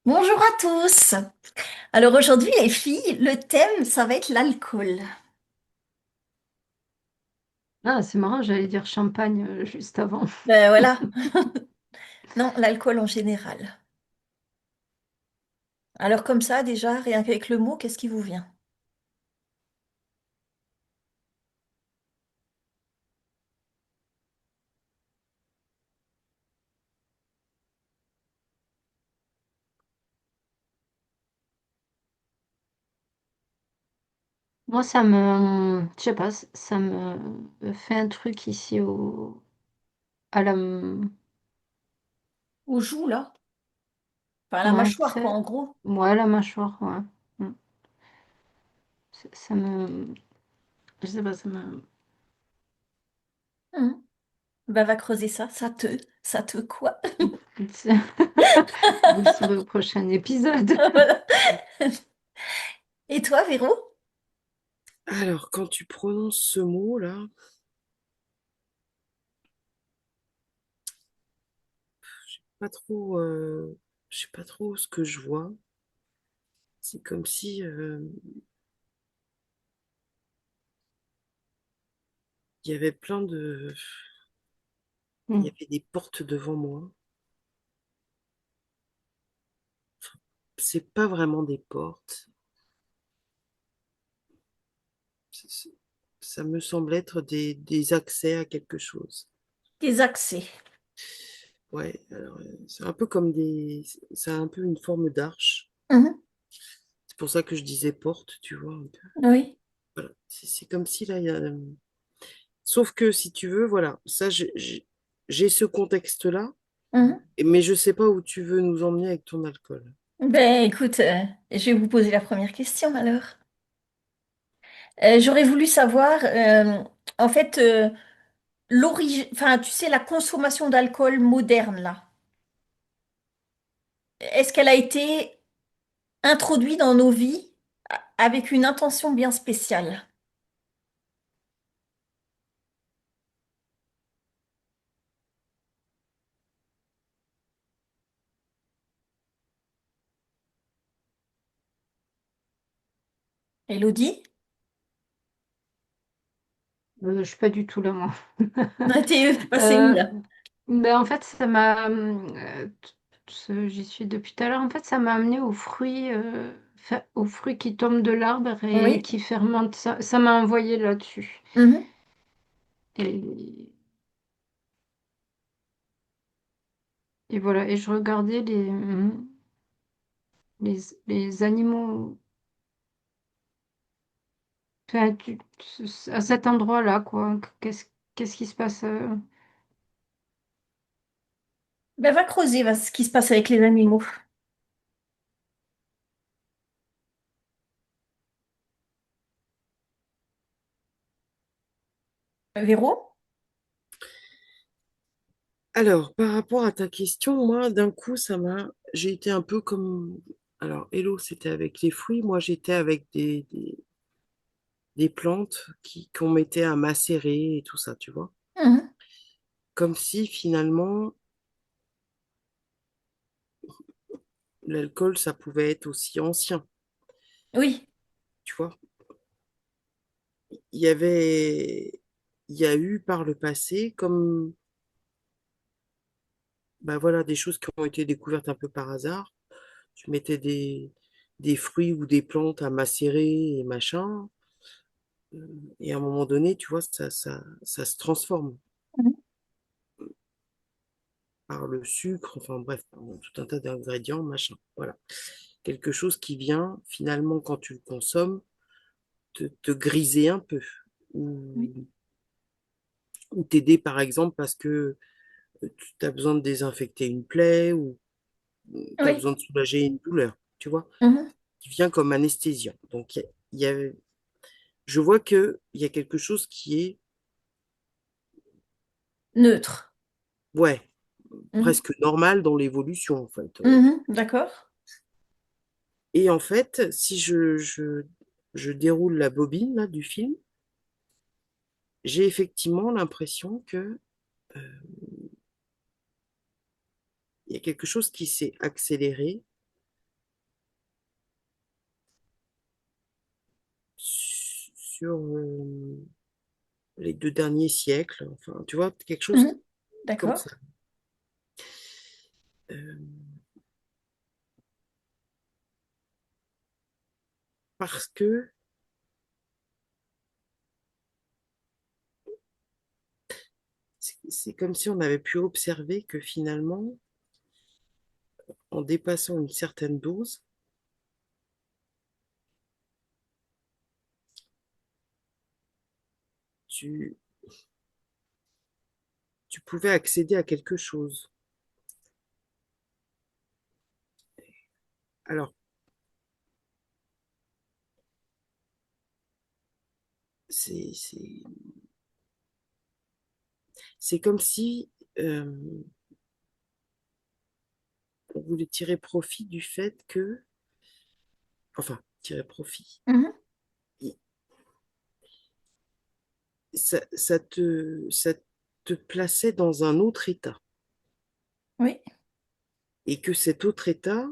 Bonjour à tous. Alors aujourd'hui les filles, le thème ça va être l'alcool. Ah, c'est marrant, j'allais dire champagne juste avant. Ben voilà, non, l'alcool en général. Alors comme ça déjà, rien qu'avec le mot, qu'est-ce qui vous vient? Moi, je sais pas, ça me fait un truc ici à la, Aux joues là? Enfin à la ouais, tu mâchoire quoi sais, en gros. ouais, la mâchoire, ouais. Mm. Ça me, je sais pas, ça me, Mhm. Ben va creuser ça, ça te quoi? vous le saurez au prochain épisode. Voilà. Et toi Véro? Alors, quand tu prononces ce mot-là, pas trop, je sais pas trop ce que je vois. C'est comme si il y avait il y Mm. avait des portes devant moi. C'est pas vraiment des portes. C'est- Ça me semble être des accès à quelque chose. Des accès. Ouais, alors, c'est un peu comme ça a un peu une forme d'arche. Mhm. C'est pour ça que je disais porte, tu vois, un peu. Oui. Voilà. C'est comme si là, sauf que si tu veux, voilà, ça, j'ai ce contexte-là. Mhm. Mais je sais pas où tu veux nous emmener avec ton alcool. Ben écoute, je vais vous poser la première question alors. J'aurais voulu savoir, en fait, l'origine, enfin, tu sais, la consommation d'alcool moderne, là, est-ce qu'elle a été introduite dans nos vies avec une intention bien spéciale? Élodie? Je suis pas du tout là, moi. T'es passé où, Euh, là? ben, en fait, j'y suis depuis tout à l'heure. En fait, ça m'a amené aux fruits qui tombent de l'arbre et Oui. qui fermentent. Ça m'a envoyé là-dessus. Mhm. Et, et voilà. Et je regardais les animaux enfin, à cet endroit-là, quoi. Qu'est-ce qui se passe? Ben, va creuser, va, ce qui se passe avec les animaux. Véro? Alors, par rapport à ta question, moi, d'un coup, j'ai été un peu comme, alors, Hello, c'était avec les fruits, moi, j'étais avec des plantes qu'on mettait à macérer et tout ça, tu vois. Mhm. Comme si, finalement, l'alcool, ça pouvait être aussi ancien, Oui, tu vois. Il y avait, il y a eu par le passé, comme, bah voilà, des choses qui ont été découvertes un peu par hasard. Tu mettais des fruits ou des plantes à macérer et machin. Et à un moment donné, tu vois, ça se transforme Mhm. par le sucre, enfin bref, par tout un tas d'ingrédients, machin. Voilà. Quelque chose qui vient, finalement, quand tu le consommes, te griser un peu. Oui. Ou, ou t'aider, par exemple, parce que tu as besoin de désinfecter une plaie ou tu as Oui. besoin de soulager une douleur, tu vois, Mhm. qui vient comme anesthésiant. Donc, il y a- je vois qu'il y a quelque chose qui est, Neutre. ouais, Mhm. presque normal dans l'évolution, en fait. Mhm. D'accord. Et en fait, si je déroule la bobine là, du film, j'ai effectivement l'impression que il y a quelque chose qui s'est accéléré sur les 2 derniers siècles, enfin, tu vois, quelque chose Mhm. comme D'accord. ça. Euh, Parce que c'est comme si on avait pu observer que finalement, en dépassant une certaine dose, tu, tu pouvais accéder à quelque chose. Alors, c'est, c'est, c'est comme si euh, on voulait tirer profit du fait que, enfin, tirer profit. Mhm. Il- ça te plaçait dans un autre état. Oui. Et que cet autre état,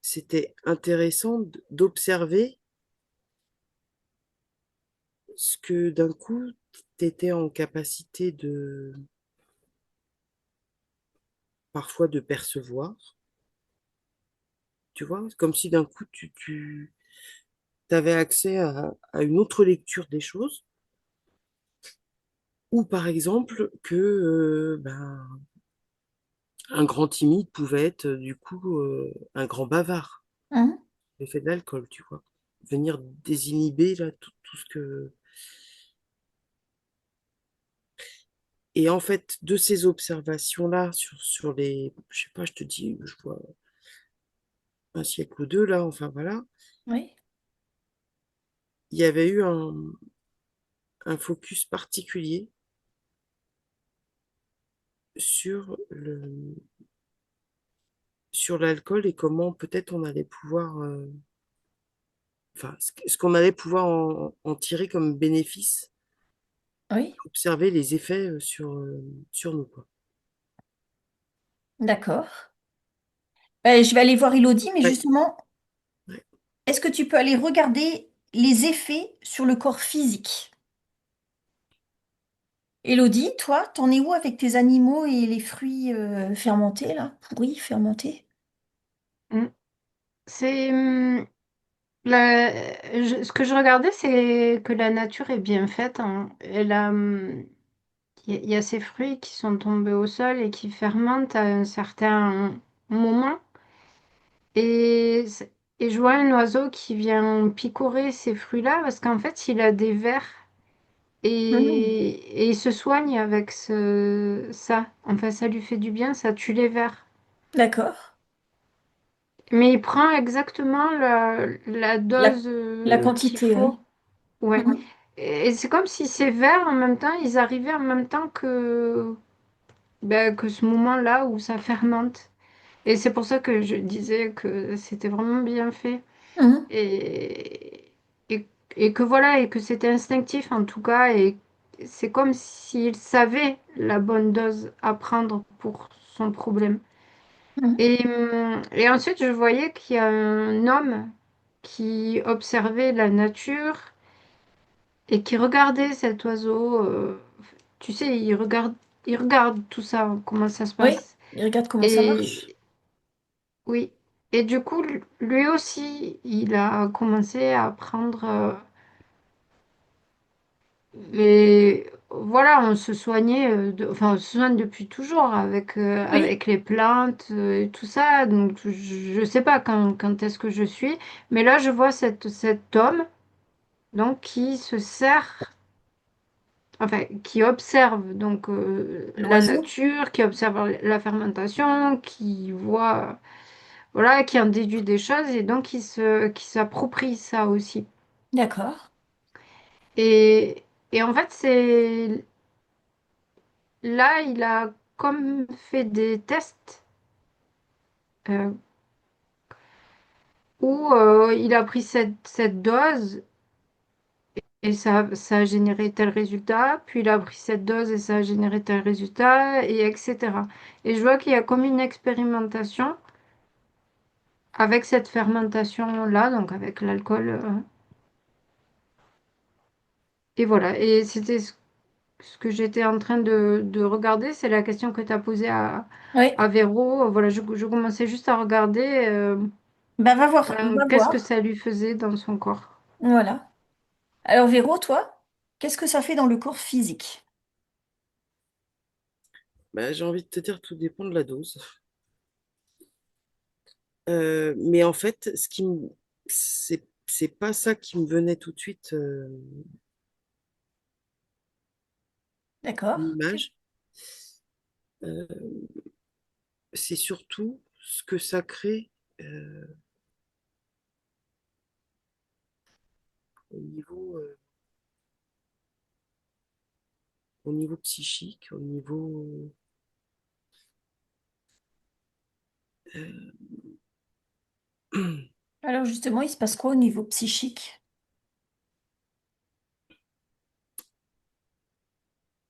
c'était intéressant d'observer ce que d'un coup, tu étais en capacité parfois de percevoir, tu vois, comme si d'un coup, tu avais accès à une autre lecture des choses, ou par exemple que ben, un grand timide pouvait être du coup un grand bavard, Mhm. l'effet de l'alcool, tu vois, venir désinhiber là, tout ce que... Et en fait, de ces observations-là sur les, je sais pas, je te dis, je vois 1 siècle ou 2, là, enfin voilà, Oui. il y avait eu un focus particulier sur sur l'alcool et comment peut-être on allait pouvoir, enfin, ce qu'on allait pouvoir en tirer comme bénéfice, Oui. observer les effets sur nous, quoi. D'accord. Ben, je vais aller voir Elodie, mais Ouais, justement, ouais. est-ce que tu peux aller regarder les effets sur le corps physique? Elodie, toi, t'en es où avec tes animaux et les fruits fermentés, là? Pourris, fermentés? Mm. C'est ce que je regardais, c'est que la nature est bien faite, hein. Il y a ces fruits qui sont tombés au sol et qui fermentent à un certain moment. Et, et je vois un oiseau qui vient picorer ces fruits-là parce qu'en fait, il a des vers Mhm. et il se soigne avec ça. Enfin, ça lui fait du bien, ça tue les vers. D'accord. Mais il prend exactement la La, dose la qu'il quantité, faut. oui. Ouais. Mhm. Et c'est comme si ces vers, en même temps, ils arrivaient en même temps que ce moment-là où ça fermente. Et c'est pour ça que je disais que c'était vraiment bien fait. Mhm. Et, et, et que voilà, et que c'était instinctif en tout cas. Et c'est comme s'il savait la bonne dose à prendre pour son problème. Mhm. Et ensuite, je voyais qu'il y a un homme qui observait la nature et qui regardait cet oiseau. Tu sais, il regarde tout ça, comment ça se Oui, passe. et regarde comment ça marche. Et oui. Et du coup, lui aussi, il a commencé à prendre. Mais voilà, on se soignait, enfin, on se soigne depuis toujours Oui, avec les plantes et tout ça. Donc, je sais pas quand est-ce que je suis. Mais là, je vois cet homme donc, qui se sert, enfin, qui observe donc la l'oiseau. nature, qui observe la fermentation, qui voit, voilà, qui en déduit des choses et donc qui s'approprie ça aussi. D'accord. Et, et en fait, c'est là, il a comme fait des tests euh, où il a pris cette dose et ça a généré tel résultat, puis il a pris cette dose et ça a généré tel résultat, et etc. Et je vois qu'il y a comme une expérimentation avec cette fermentation-là, donc avec l'alcool. et voilà. Et c'était ce que j'étais en train de regarder. C'est la question que tu as posée Oui. à Véro. Voilà, je commençais juste à regarder Ben, va voir, ben, va qu'est-ce que voir. ça lui faisait dans son corps. Voilà. Alors, Véro, toi, qu'est-ce que ça fait dans le corps physique? Bah, j'ai envie de te dire, tout dépend de la dose. Mais en fait, c'est pas ça qui me venait tout de suite, D'accord. l'image. Euh, c'est surtout ce que ça crée euh, au niveau, au niveau psychique, au niveau. euh, Alors, justement, il se passe quoi au niveau psychique?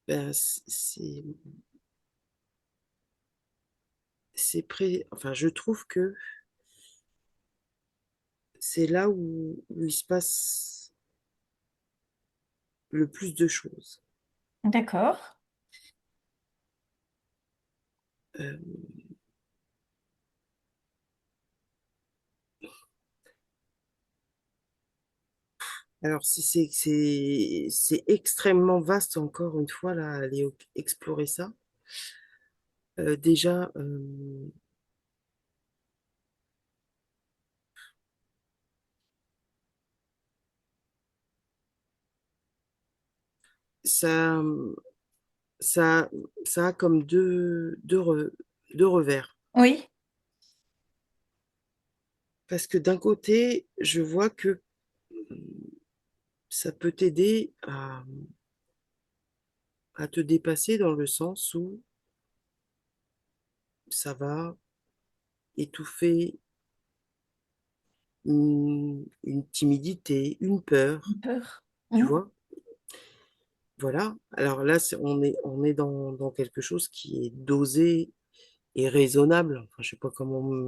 ben, enfin, je trouve que c'est là où il se passe le plus de choses. D'accord. Euh, alors, si c'est extrêmement vaste, encore une fois, là, aller explorer ça. Déjà, ça, ça, ça a comme deux revers. Oui, Parce que d'un côté, je vois que ça peut t'aider à te dépasser dans le sens où ça va étouffer une timidité, une peur, une peur. tu Mhm. vois. Voilà. Alors là, on est dans quelque chose qui est dosé et raisonnable. Enfin, je sais pas comment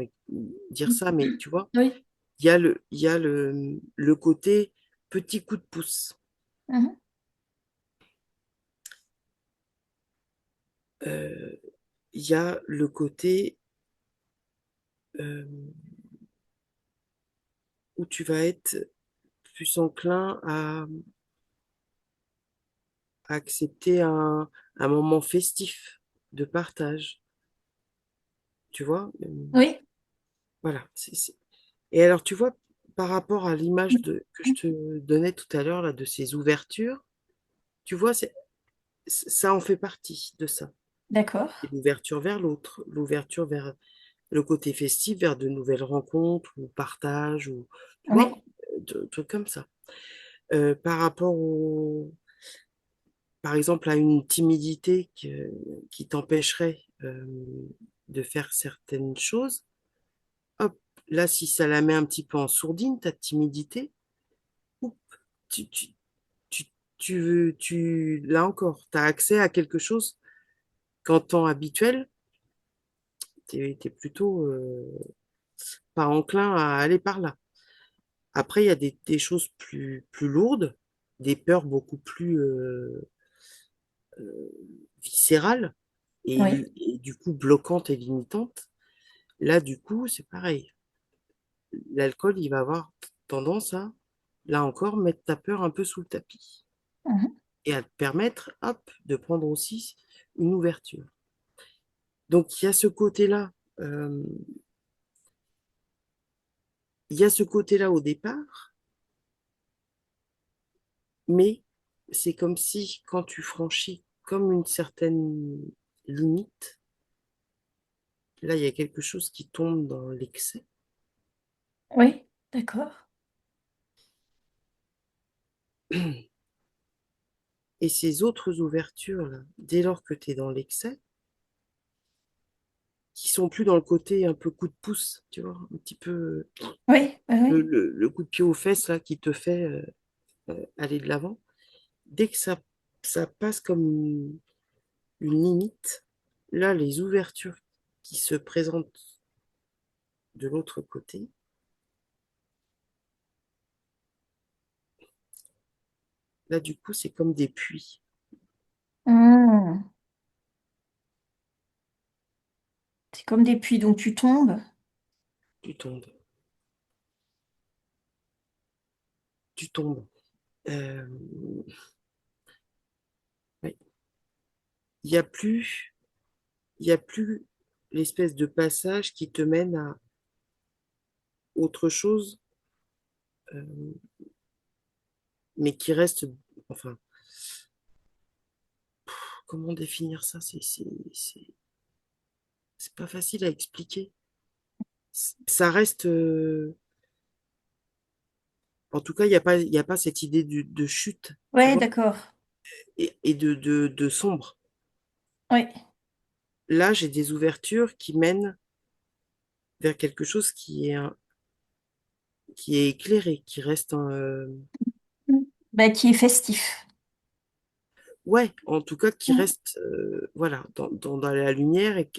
dire ça, mais tu vois, Oui. il y a le côté petit coup de pouce. Mhm. Euh, il y a le côté euh, où tu vas être plus enclin à accepter un moment festif de partage, tu vois. Oui. Voilà. Et alors, tu vois, par rapport à l'image que je te donnais tout à l'heure, là, de ces ouvertures, tu vois, ça en fait partie de ça. D'accord. Et l'ouverture vers l'autre, l'ouverture vers le côté festif, vers de nouvelles rencontres ou partage, ou, tu vois, Oui. trucs comme ça. Par rapport par exemple, à une timidité qui t'empêcherait de faire certaines choses, hop, là, si ça la met un petit peu en sourdine, ta timidité, oup, tu, tu, tu, là encore, tu as accès à quelque chose qu'en temps habituel, tu es plutôt pas enclin à aller par là. Après, il y a des choses plus lourdes, des peurs beaucoup plus euh, viscérales Oui. et du coup bloquantes et limitantes. Là, du coup, c'est pareil. L'alcool, il va avoir tendance à, là encore, mettre ta peur un peu sous le tapis Mhm. et à te permettre, hop, de prendre aussi une ouverture. Donc, il y a ce côté-là, euh, il y a ce côté-là au départ, mais c'est comme si quand tu franchis comme une certaine limite, là, il y a quelque chose qui tombe dans l'excès. Oui. D'accord. Et ces autres ouvertures-là, dès lors que tu es dans l'excès, qui sont plus dans le côté un peu coup de pouce, tu vois, un petit peu Oui. Oui. Oui. le coup de pied aux fesses là, qui te fait aller de l'avant. Dès que ça passe comme une limite, là, les ouvertures qui se présentent de l'autre côté, Là, du coup, c'est comme des puits. Hmm. C'est comme des puits, donc tu tombes. Tu tombes. Tu tombes. Euh, ouais. Il y a plus, il y a plus l'espèce de passage qui te mène à autre chose, euh, mais qui reste, enfin, comment définir ça? C'est pas facile à expliquer. Ça reste, en tout cas, il y a pas cette idée de chute, tu Ouais, vois, d'accord. et de sombre. Ouais. Là, j'ai des ouvertures qui mènent vers quelque chose qui est éclairé, qui reste, Bah, qui est festif. ouais, en tout cas, qui Hmm. reste, voilà, dans la lumière et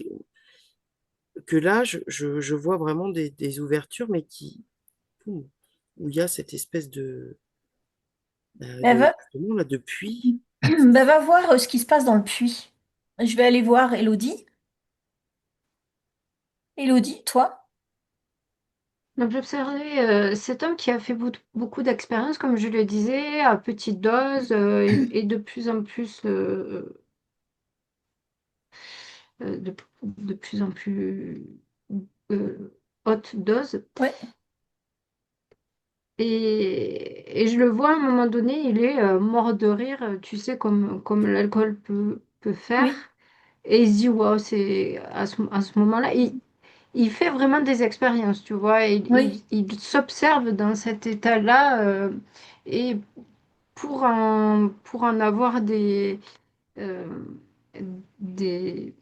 que là, je vois vraiment des ouvertures, mais boum, où il y a cette espèce Bah, justement, là, de puits. bah, va voir ce qui se passe dans le puits. Je vais aller voir Elodie. Elodie, toi? Donc j'observais cet homme qui a fait beaucoup d'expériences, comme je le disais, à petite dose et de plus en plus, de plus en plus haute dose. Ouais, Et je le vois à un moment donné, il est mort de rire, tu sais, comme l'alcool peut faire. oui, Et il se dit, waouh, c'est à ce moment-là, il fait vraiment des expériences, tu vois. oui. Il s'observe dans cet état-là et pour en avoir euh, des,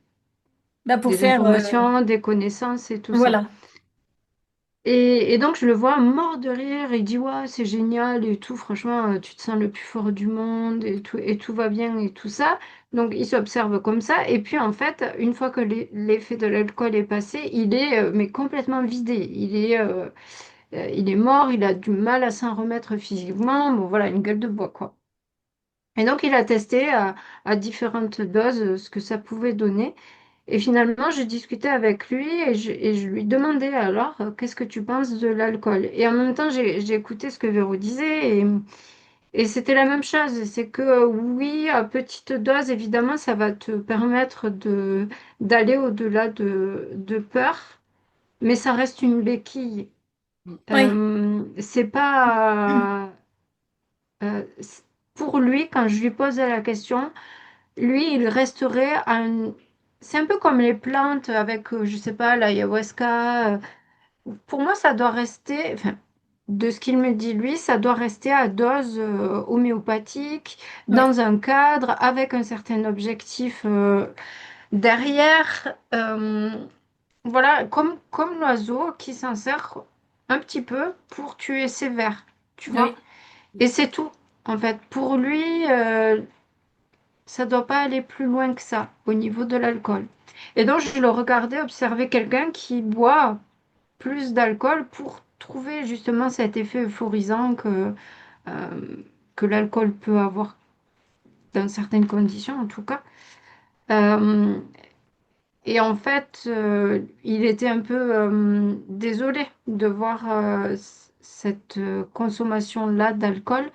Bah, pour des faire, informations, des connaissances et tout ça. voilà. Et donc je le vois mort de rire, il dit ouais c'est génial et tout, franchement tu te sens le plus fort du monde et tout va bien et tout ça. Donc il s'observe comme ça et puis en fait une fois que l'effet de l'alcool est passé, il est mais complètement vidé. Il est mort, il a du mal à s'en remettre physiquement, bon voilà une gueule de bois quoi. Et donc il a testé à différentes doses ce que ça pouvait donner. Et finalement, je discutais avec lui et je lui demandais alors, qu'est-ce que tu penses de l'alcool? Et en même temps, j'ai écouté ce que Véro disait et c'était la même chose. C'est que oui, à petite dose, évidemment, ça va te permettre d'aller au-delà de peur, mais ça reste une béquille. Oui, C'est pas... pour lui, quand je lui posais la question, lui, il resterait un... C'est un peu comme les plantes avec, je sais pas, l'ayahuasca. Pour moi, ça doit rester, enfin, de ce qu'il me dit lui, ça doit rester à dose homéopathique, oui. dans un cadre, avec un certain objectif derrière. Voilà, comme l'oiseau qui s'en sert un petit peu pour tuer ses vers, tu vois. Oui. Et c'est tout. En fait, pour lui, ça doit pas aller plus loin que ça au niveau de l'alcool. Et donc, je le regardais observer quelqu'un qui boit plus d'alcool pour trouver justement cet effet euphorisant euh, que l'alcool peut avoir dans certaines conditions, en tout cas. Euh, et en fait, il était un peu désolé de voir cette consommation-là d'alcool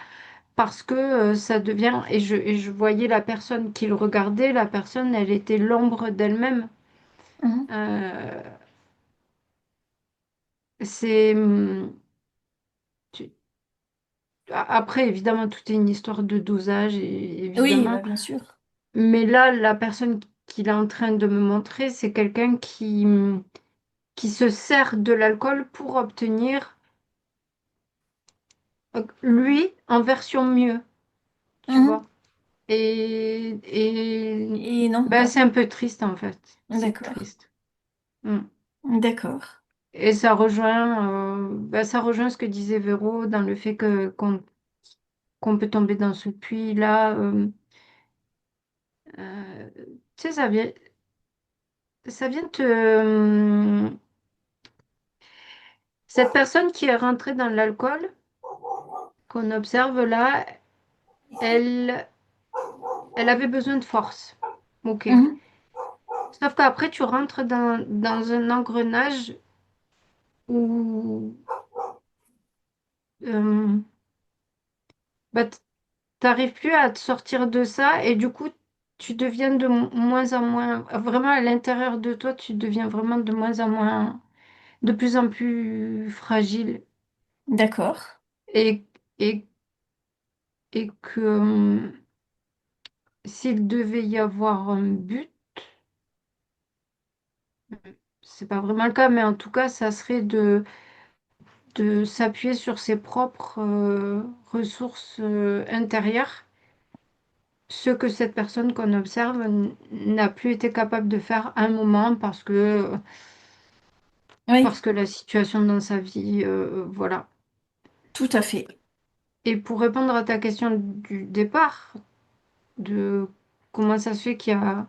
parce que ça devient, et je voyais la personne qui le regardait, la personne, elle était l'ombre d'elle-même. Mhm. Euh, c'est, tu- après, évidemment, tout est une histoire de dosage, Oui, évidemment. bah, bien sûr. Mais là, la personne qu'il est en train de me montrer, c'est quelqu'un qui se sert de l'alcool pour obtenir, lui, en version mieux, tu Mhm. vois. Et Et non, ben, pas. c'est un peu triste, en fait. C'est D'accord. triste. Mm. D'accord. Et ça rejoint ce que disait Véro dans le fait qu'on peut tomber dans ce puits-là. Tu sais, ça vient te... cette personne qui est rentrée dans l'alcool, qu'on observe là, Elle, elle avait besoin de force. Ok. Mhm. Sauf qu'après, tu rentres dans un engrenage où euh, bah, t'arrives plus à te sortir de ça et du coup, tu deviens de moins en moins, vraiment à l'intérieur de toi, tu deviens vraiment de moins en moins, de plus en plus fragile D'accord. et, et, et que s'il devait y avoir un but, c'est pas vraiment le cas, mais en tout cas, ça serait de s'appuyer sur ses propres ressources intérieures, ce que cette personne qu'on observe n'a plus été capable de faire à un moment Oui, parce que la situation dans sa vie, voilà. tout à fait. Et pour répondre à ta question du départ, de comment ça se fait qu'il y a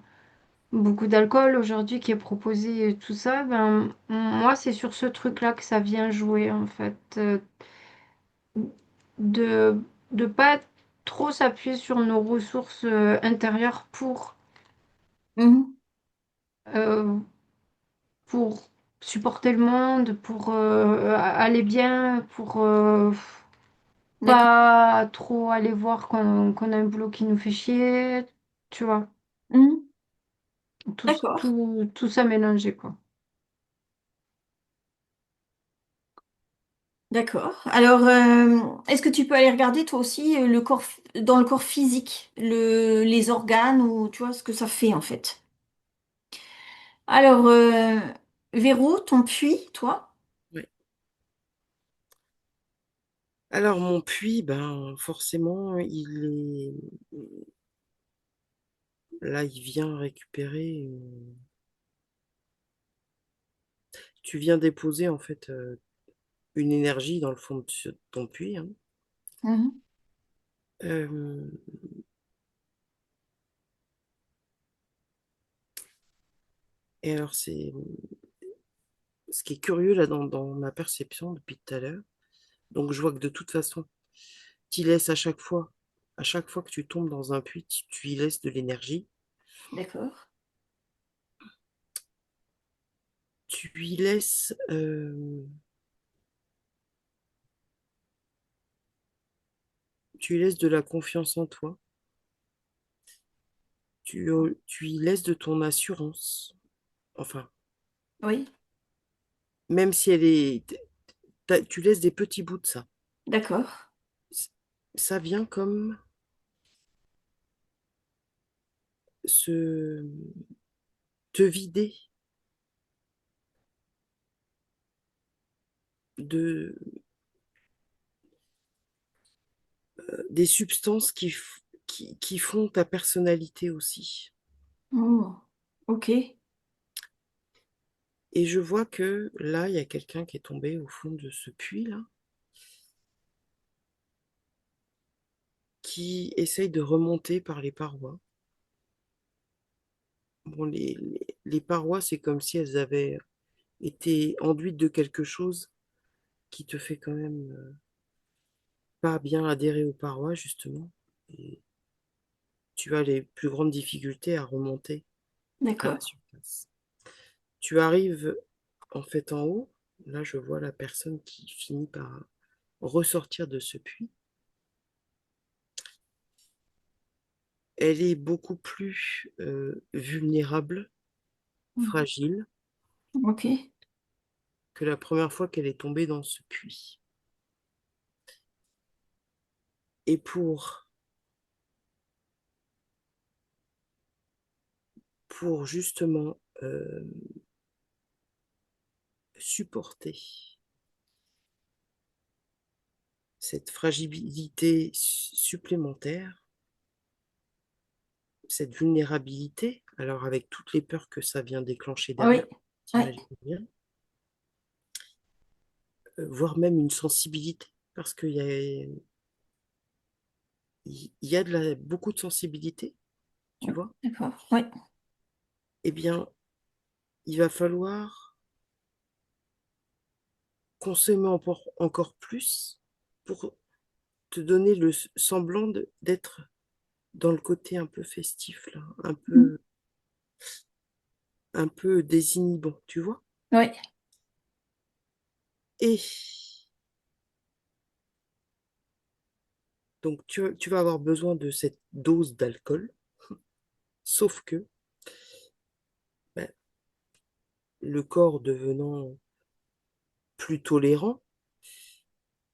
beaucoup d'alcool aujourd'hui qui est proposé et tout ça, ben moi c'est sur ce truc-là que ça vient jouer en fait. De de pas trop s'appuyer sur nos ressources intérieures Mhm. euh, pour supporter le monde, pour aller bien, pour D'accord. pas trop aller voir qu'on a un boulot qui nous fait chier, tu vois, Mhm. D'accord. tout ça mélangé, quoi. D'accord. Alors, est-ce que tu peux aller regarder toi aussi le corps, dans le corps physique, les organes ou tu vois ce que ça fait en fait? Alors, Véro, ton puits, toi? Ouais. Alors, mon puits, ben, forcément, là, il vient récupérer. Tu viens déposer, en fait, une énergie dans le fond de ton puits, hein. Mhm. Euh, et alors, ce qui est curieux, là, dans ma perception depuis tout à l'heure, donc je vois que de toute façon, tu y laisses à chaque fois que tu tombes dans un puits, tu y laisses de l'énergie. D'accord. Tu y laisses, tu y laisses de la confiance en toi. Tu y laisses de ton assurance. Enfin, Oui, même si tu laisses des petits bouts de ça. d'accord. C- Ça vient comme se te vider de des substances qui font ta personnalité aussi. Oh, ok. Et je vois que là, il y a quelqu'un qui est tombé au fond de ce puits-là, qui essaye de remonter par les parois. Bon, les parois, c'est comme si elles avaient été enduites de quelque chose qui te fait quand même pas bien adhérer aux parois, justement. Et tu as les plus grandes difficultés à remonter à la D'accord. surface. Tu arrives en fait en haut. Là, je vois la personne qui finit par ressortir de ce puits. Elle est beaucoup plus vulnérable, fragile, Ok. que la première fois qu'elle est tombée dans ce puits. Et pour justement supporter cette fragilité supplémentaire, cette vulnérabilité, alors avec toutes les peurs que ça vient déclencher Oui. derrière, Ouais. t'imagines bien, voire même une sensibilité, parce qu'il y a beaucoup de sensibilité, tu vois, D'accord. Oui. eh bien, il va falloir consommer encore plus pour te donner le semblant d'être dans le côté un peu festif, là, Mhm. un peu désinhibant, tu vois? Oui, Et donc, tu vas avoir besoin de cette dose d'alcool, sauf que ben, le corps devenant plus tolérant,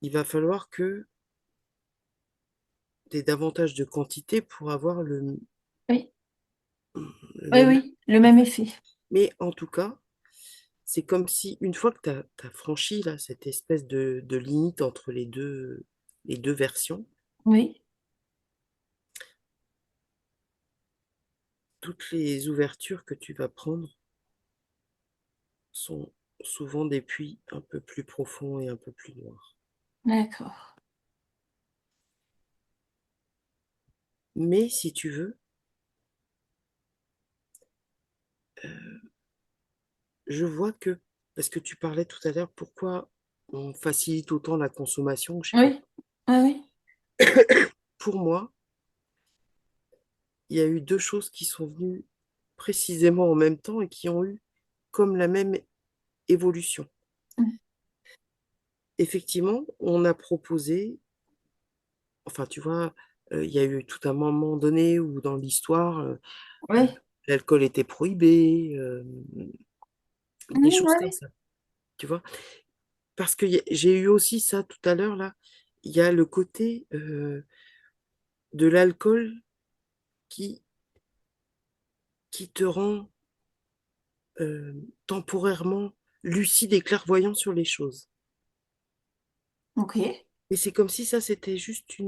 il va falloir que tu aies davantage de quantité pour avoir oui, le oui, même oui, le même effet. effet. Mais en tout cas, c'est comme si, une fois que tu as franchi là, cette espèce de limite entre les deux versions, Oui, toutes les ouvertures que tu vas prendre sont souvent des puits un peu plus profonds et un peu plus noirs. d'accord. Mais si tu veux, je vois que, parce que tu parlais tout à l'heure, pourquoi on facilite autant la consommation, je sais pas. Oui, oui, oui. Pour moi, il y a eu deux choses qui sont venues précisément en même temps et qui ont eu comme la même évolution. Mhm. Effectivement, on a proposé, enfin, tu vois, il y a eu tout un moment donné où dans l'histoire, euh, Oui, l'alcool était prohibé, des mhm, choses comme oui, ça, tu vois. Parce que j'ai eu aussi ça tout à l'heure, là, il y a le côté de l'alcool qui, qui te rend temporairement lucide et clairvoyant sur les choses. ok. Et c'est comme si ça, c'était juste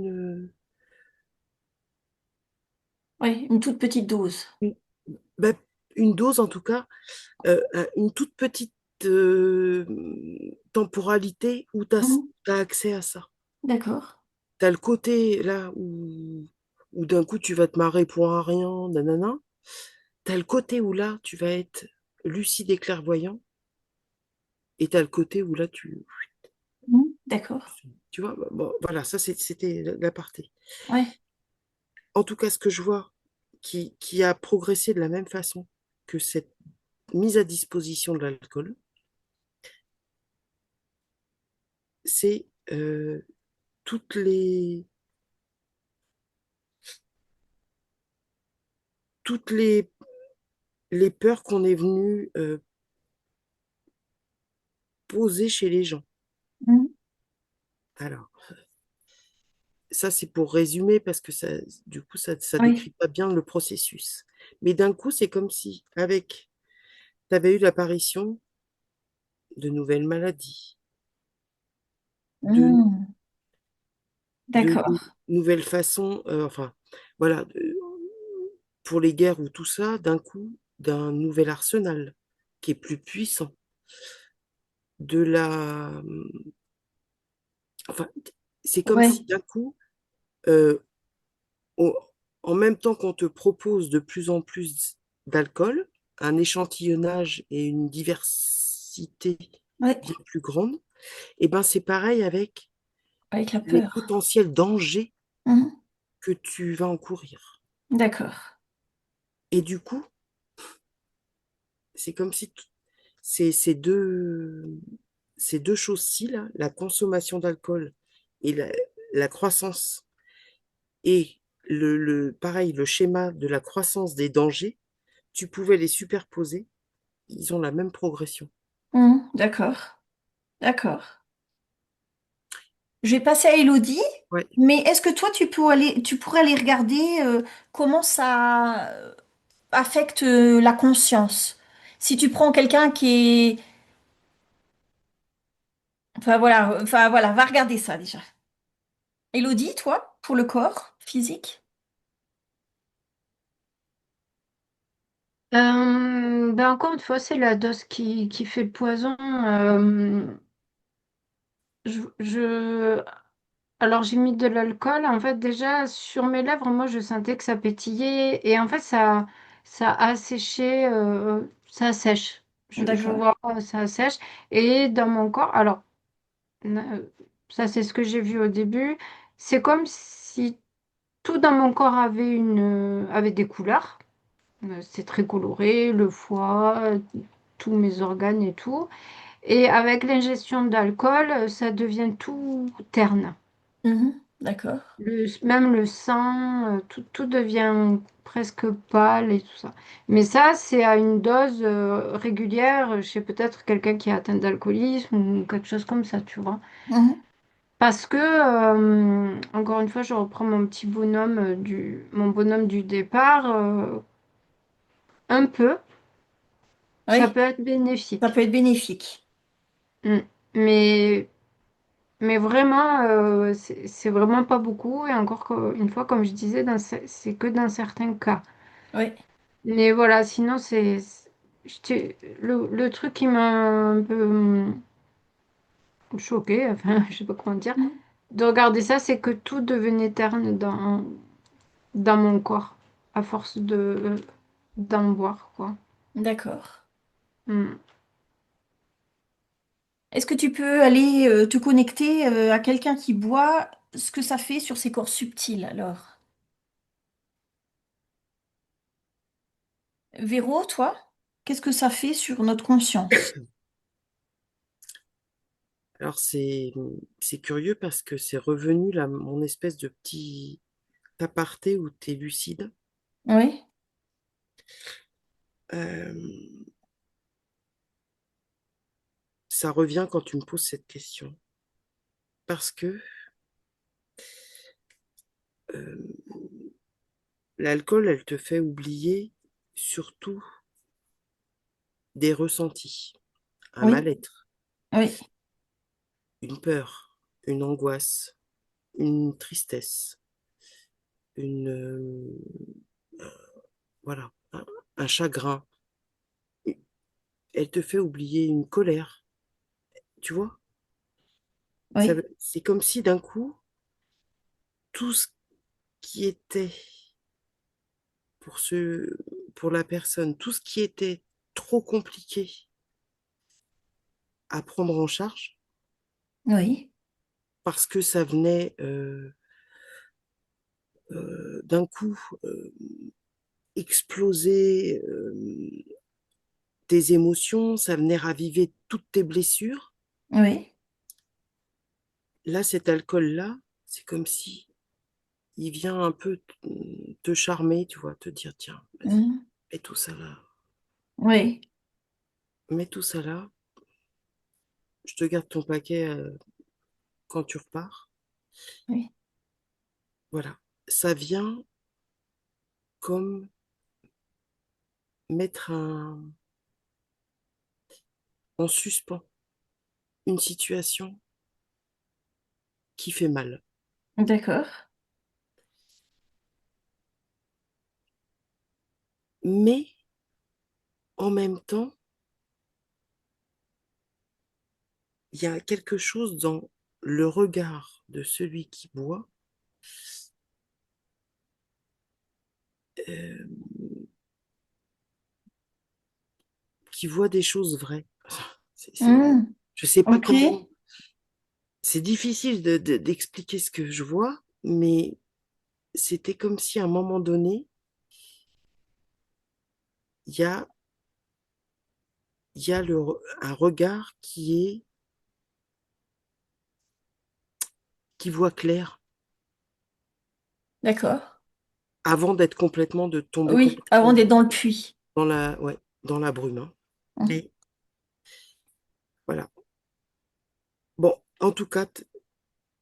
Oui, une toute petite dose. une, bah, une dose, en tout cas, une toute petite temporalité où tu Mhm. as accès à ça. D'accord. Tu as le côté là où d'un coup tu vas te marrer pour un rien, nanana. Tu as le côté où là tu vas être lucide et clairvoyant, et tu as le côté où là Mhm. D'accord. tu vois, bon, voilà, ça c'était l'aparté. Oui. En tout cas, ce que je vois qui a progressé de la même façon que cette mise à disposition de l'alcool, c'est toutes toutes les peurs qu'on est venu poser chez les gens. Mhm. Alors, ça, c'est pour résumer parce que ça, du coup, ça décrit Oui. pas bien le processus. Mais d'un coup, c'est comme si, avec, tu avais eu l'apparition de nouvelles maladies, de, Mhm. de D'accord. nouvelles façons, enfin, voilà, pour les guerres ou tout ça, d'un coup, d'un nouvel arsenal qui est plus puissant, de la, enfin, c'est comme si Oui. d'un coup, euh, au- en même temps qu'on te propose de plus en plus d'alcool, un échantillonnage et une diversité Oui. bien plus grande, et ben c'est pareil avec Avec la les peur. potentiels dangers Mhm. que tu vas encourir. D'accord. Et du coup, c'est comme si ces deux choses-ci, là, la consommation d'alcool et la croissance et pareil, le schéma de la croissance des dangers, tu pouvais les superposer, ils ont la même progression. Mhm. D'accord. D'accord. Je vais passer à Elodie, Ouais. mais est-ce que toi, tu pourrais aller regarder comment ça affecte la conscience? Si tu prends quelqu'un qui est... enfin voilà, va regarder ça déjà. Elodie, toi, pour le corps physique? Ben encore une fois, c'est la dose qui fait le poison. Alors j'ai mis de l'alcool. En fait, déjà sur mes lèvres, moi je sentais que ça pétillait et en fait ça a séché, ça sèche. Je D'accord. vois, ça sèche. Et dans mon corps, alors euh, ça c'est ce que j'ai vu au début, c'est comme si tout dans mon corps avait des couleurs. C'est très coloré, le foie, tous mes organes et tout. Et avec l'ingestion d'alcool, ça devient tout terne. Mhm. D'accord. Même le sang, tout devient presque pâle et tout ça. Mais ça, c'est à une dose régulière chez peut-être quelqu'un qui est atteint d'alcoolisme ou quelque chose comme ça, tu vois. Mhm. Parce que, encore une fois, je reprends mon petit bonhomme mon bonhomme du départ, un peu, ça Oui, peut être ça peut bénéfique. être bénéfique. Mm. Mais, mais vraiment, c'est vraiment pas beaucoup. Et encore une fois, comme je disais, c'est que dans certains cas. Oui. Mais voilà, sinon, le truc qui m'a un peu choqué, enfin, je sais pas comment dire, Mhm. de regarder ça, c'est que tout devenait terne dans mon corps, à force d'en boire, quoi. D'accord. Mm. Est-ce que tu peux aller te connecter à quelqu'un qui boit, ce que ça fait sur ses corps subtils alors? Véro, toi, qu'est-ce que ça fait sur notre conscience? Alors c'est curieux parce que c'est revenu là, mon espèce de petit aparté où tu es lucide. Oui, Euh, Ça revient quand tu me poses cette question. Parce que euh, l'alcool, elle te fait oublier surtout des ressentis, un oui, mal-être, oui, une peur, une angoisse, une tristesse, une voilà, un chagrin. Elle te fait oublier une colère, tu vois? oui, C'est comme si d'un coup, tout ce qui était pour ce, pour la personne, tout ce qui était trop compliqué à prendre en charge, oui, parce que ça venait d'un coup exploser tes émotions, ça venait raviver toutes tes blessures. oui, Là, cet alcool-là, c'est comme si il vient un peu te charmer, tu vois, te dire, tiens, vas-y, mhm, mets tout ça là, oui, mets tout ça là, je te garde ton paquet quand tu repars. oui, Voilà, ça vient comme mettre en suspens une situation qui fait mal. d'accord, Mais en même temps, il y a quelque chose dans le regard de celui qui boit euh, qui voit des choses vraies. C'est, c'est- mhm, je sais pas ok, comment. C'est difficile d'expliquer ce que je vois, mais c'était comme si à un moment donné, il y a, il y a un regard qui voit clair d'accord, avant de tomber oui, avant complètement d'être dans le puits. ouais, dans la brume, hein. Mhm, Mais voilà. Bon, en tout cas,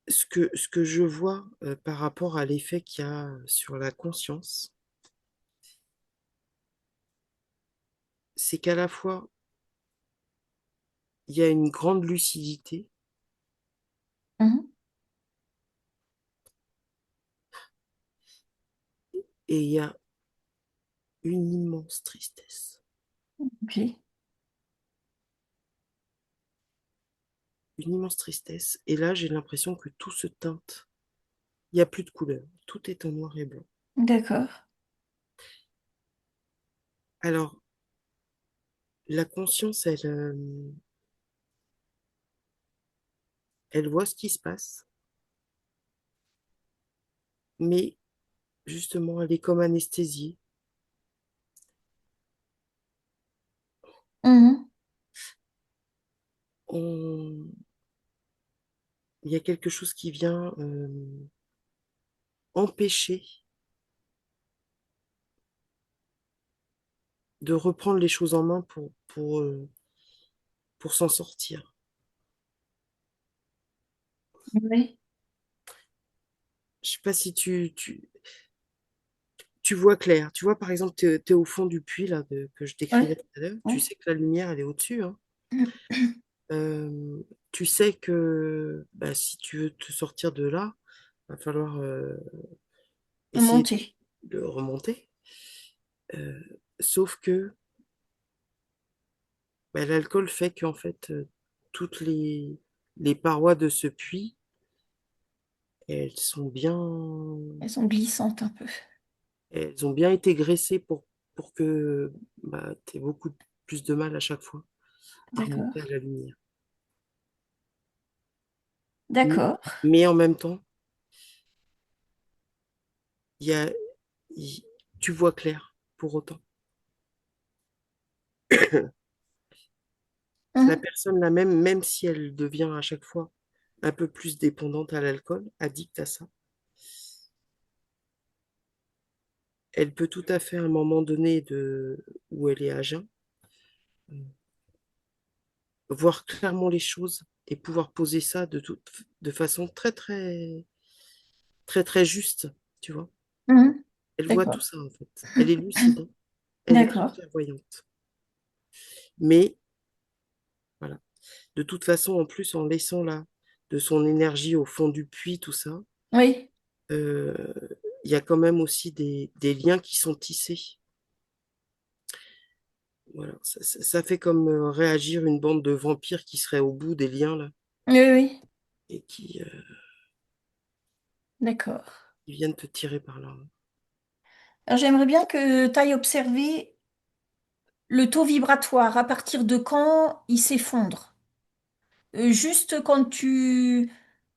ce que je vois par rapport à l'effet qu'il y a sur la conscience, c'est qu'à la fois, il y a une grande lucidité mhm, et il y a une immense tristesse. ok, Une immense tristesse. Et là, j'ai l'impression que tout se teinte. Il n'y a plus de couleur. Tout est en noir et blanc. d'accord, Alors, la conscience, elle voit ce qui se passe. mais justement, elle est comme anesthésiée. Mhm. On- Il y a quelque chose qui vient empêcher de reprendre les choses en main pour s'en sortir. Oui. Je sais pas si tu vois clair. Tu vois, par exemple, tu es, au fond du puits là, que je décrivais Oui. tout à l'heure. Tu Oui. sais que la lumière, elle est au-dessus, hein. Tu sais que bah, si tu veux te sortir de là, va falloir essayer Monter. de remonter. Euh, Sauf que bah, l'alcool fait qu'en fait, toutes les parois de ce puits, elles sont bien, Elles sont glissantes un peu. elles ont bien été graissées pour que bah, tu aies beaucoup plus de mal à chaque fois à D'accord. remonter à la lumière. M- D'accord. Mais en même temps, il y a, il- tu vois clair pour autant. La Mhm. personne, là même, même si elle devient à chaque fois un peu plus dépendante à l'alcool, addict à ça, elle peut tout à fait à un moment donné où elle est à jeun, voir clairement les choses et pouvoir poser ça de façon très, très, très, très juste, tu vois. Mhm. Elle voit tout D'accord. ça, en fait. Elle est lucide, hein. Elle est très D'accord. clairvoyante. Mais, voilà. De toute façon, en plus, en laissant là de son énergie au fond du puits, tout ça, Oui. euh, il y a quand même aussi des liens qui sont tissés. Voilà, ça fait comme réagir une bande de vampires qui serait au bout des liens là Oui, oui. et D'accord. qui viennent te tirer par là. Alors j'aimerais bien que tu ailles observer le taux vibratoire, à partir de quand il s'effondre. Juste quand tu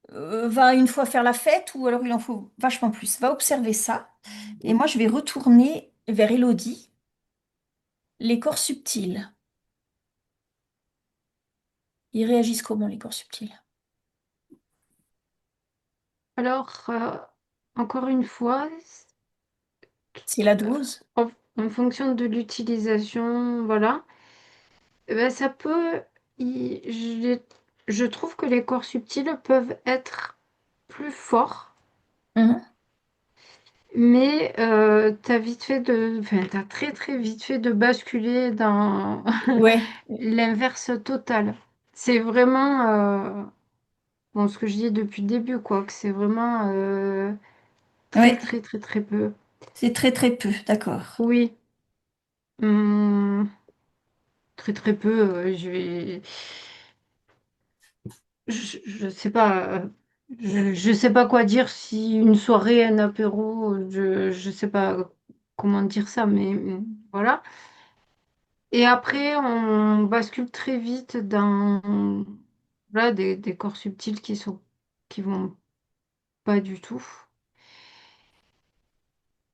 vas une fois faire la fête, ou alors il en faut vachement plus. Va observer ça. Et Oui. moi, je vais retourner vers Elodie, les corps subtils. Ils réagissent comment, les corps subtils? Alors, encore une fois, C'est la euh, dose. en, en fonction de l'utilisation, voilà, eh ben, ça peut, y- je, je trouve que les corps subtils peuvent être plus forts, Mhm. mais t'as très très vite fait de basculer dans Ouais, l'inverse total. C'est vraiment, bon, ce que je dis depuis le début, quoi, que c'est vraiment très ouais. très très très peu. C'est très très peu, d'accord. Oui. Hum, très très peu. Je sais pas. Je sais pas quoi dire si une soirée, un apéro, je sais pas comment dire ça, mais voilà. Et après, on bascule très vite dans voilà, des corps subtils qui vont pas du tout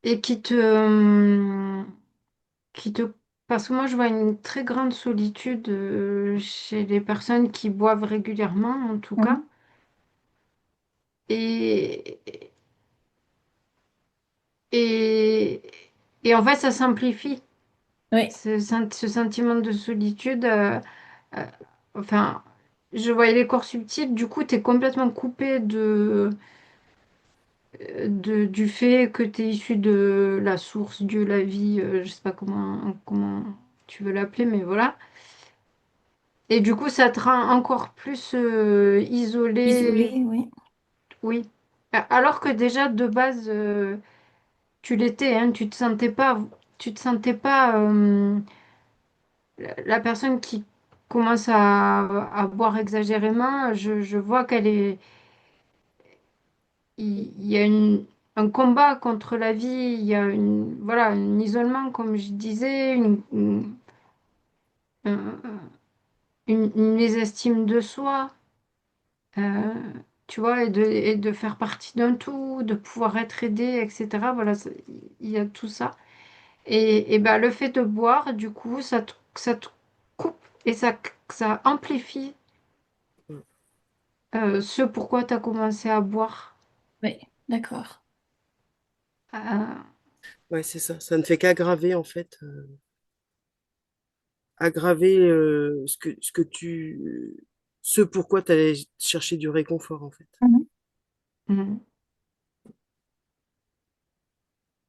et qui te parce que moi je vois une très grande solitude chez les personnes qui boivent régulièrement en tout cas. Mhm. Et, et, et en fait, ça simplifie Oui, ce sentiment de solitude. Euh, enfin, je voyais les corps subtils, du coup, tu es complètement coupé du fait que tu es issu de la source, Dieu, la vie, je sais pas comment tu veux l'appeler, mais voilà. Et du coup, ça te rend encore plus isolé, isolé, oui. oui. Alors que déjà, de base, tu l'étais, hein, tu te sentais pas la personne qui commence à boire exagérément. Je vois il y a un combat contre la vie, il y a voilà, un isolement, comme je disais, un- une mésestime de soi. tu vois, et de faire partie d'un tout, de pouvoir être aidé, etc. Voilà, il y a tout ça. Et ben, le fait de boire, du coup, ça te coupe et ça amplifie ce pourquoi tu as commencé à boire. Oui, d'accord. Euh, Ouais, c'est ça. Ça ne fait qu'aggraver, en fait, aggraver ce pourquoi tu allais chercher du réconfort, en fait. Mhm. mm.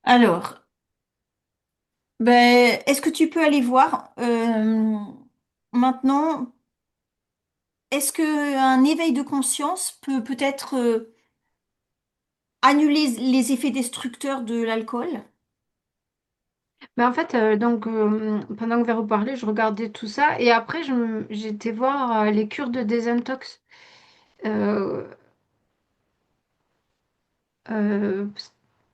Alors, ben, est-ce que tu peux aller voir maintenant, est-ce que un éveil de conscience peut peut-être annuler les effets destructeurs de l'alcool? Mais en fait, pendant que Véro parlait, je regardais tout ça et après, j'ai été voir les cures de désintox. Euh, euh,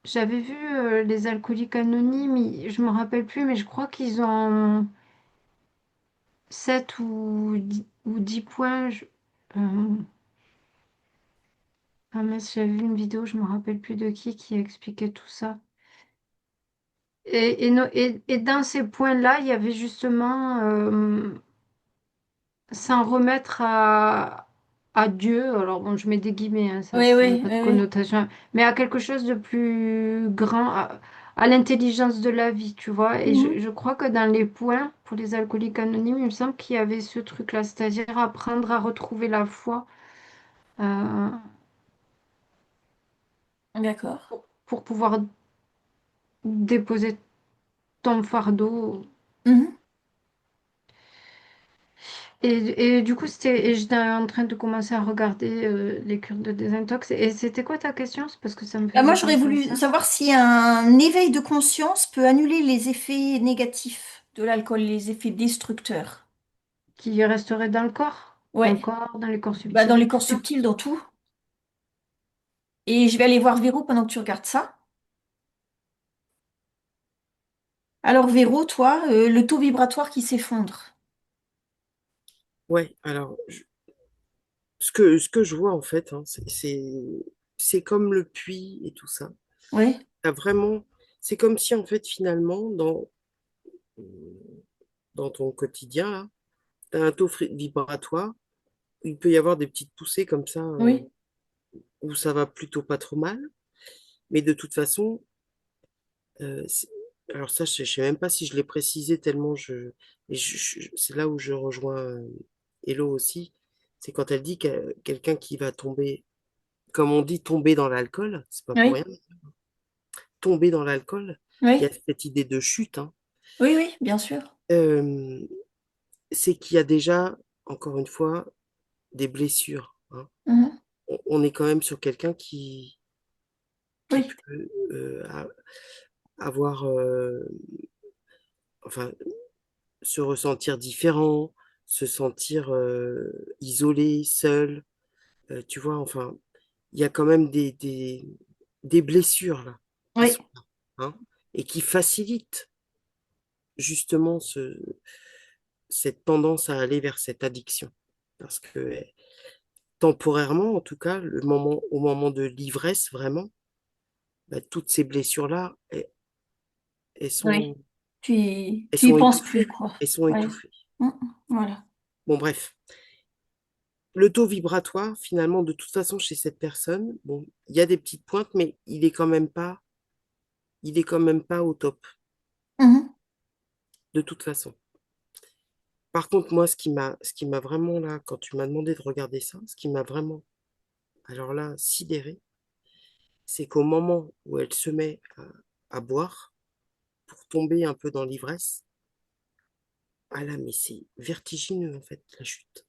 J'avais vu les alcooliques anonymes, je me rappelle plus, mais je crois qu'ils ont 7 ou 10 points. Euh, ah mince, j'avais vu une vidéo, je me rappelle plus de qui expliquait tout ça. Et dans ces points-là, il y avait justement s'en remettre à Dieu. Alors bon, je mets des guillemets, hein, Oui, ça n'a oui, pas de oui, oui. connotation, mais à quelque chose de plus grand, à l'intelligence de la vie, tu vois. Et Mhm. je crois que dans les points, pour les alcooliques anonymes, il me semble qu'il y avait ce truc-là, c'est-à-dire apprendre à retrouver la foi euh, D'accord. pour pouvoir déposer ton fardeau. Mhm. Et du coup, et j'étais en train de commencer à regarder les cures de désintox. Et c'était quoi ta question? C'est parce que ça me Moi, faisait j'aurais penser à voulu ça. savoir si un éveil de conscience peut annuler les effets négatifs de l'alcool, les effets destructeurs. Qui resterait dans le Ouais, corps, dans les corps bah, dans les subtils, tout corps ça. subtils, dans tout. Et je vais aller voir Véro pendant que tu regardes ça. Alors Véro, toi, le taux vibratoire qui s'effondre. Ouais, alors, ce que je vois, en fait, hein, c'est comme le puits et tout ça. Ouais, T'as vraiment, c'est comme si, en fait, finalement, dans ton quotidien, là, tu as un taux vibratoire, où il peut y avoir des petites poussées comme ça, oui, où ça va plutôt pas trop mal. Mais de toute façon, alors ça, je sais même pas si je l'ai précisé tellement c'est là où je rejoins Hello aussi. C'est quand elle dit que quelqu'un qui va tomber, comme on dit, tomber dans l'alcool, c'est pas pour oui, rien. Tomber dans l'alcool, il y a oui, cette idée de chute, hein. oui, oui, bien sûr. Euh, c'est qu'il y a déjà, encore une fois, des blessures, hein. Mhm. On est quand même sur quelqu'un qui Oui, peut avoir, enfin, se ressentir différent, se sentir isolé, seul, tu vois, enfin, il y a quand même des blessures là qui oui, sont là, hein, et qui facilitent justement cette tendance à aller vers cette addiction. Parce que temporairement, en tout cas, au moment de l'ivresse, vraiment, bah, toutes ces blessures-là, oui. elles Tu y sont penses plus, étouffées. quoi. Elles sont Ouais. étouffées. Mhm. Voilà. Bon, bref. Le taux vibratoire, finalement, de toute façon, chez cette personne, bon, il y a des petites pointes, mais il est quand même pas au top, Mhm. de toute façon. Par contre, moi, ce qui m'a vraiment là, quand tu m'as demandé de regarder ça, ce qui m'a vraiment, alors là, sidéré, c'est qu'au moment où elle se met à boire, pour tomber un peu dans l'ivresse, ah là, mais c'est vertigineux, en fait, la chute,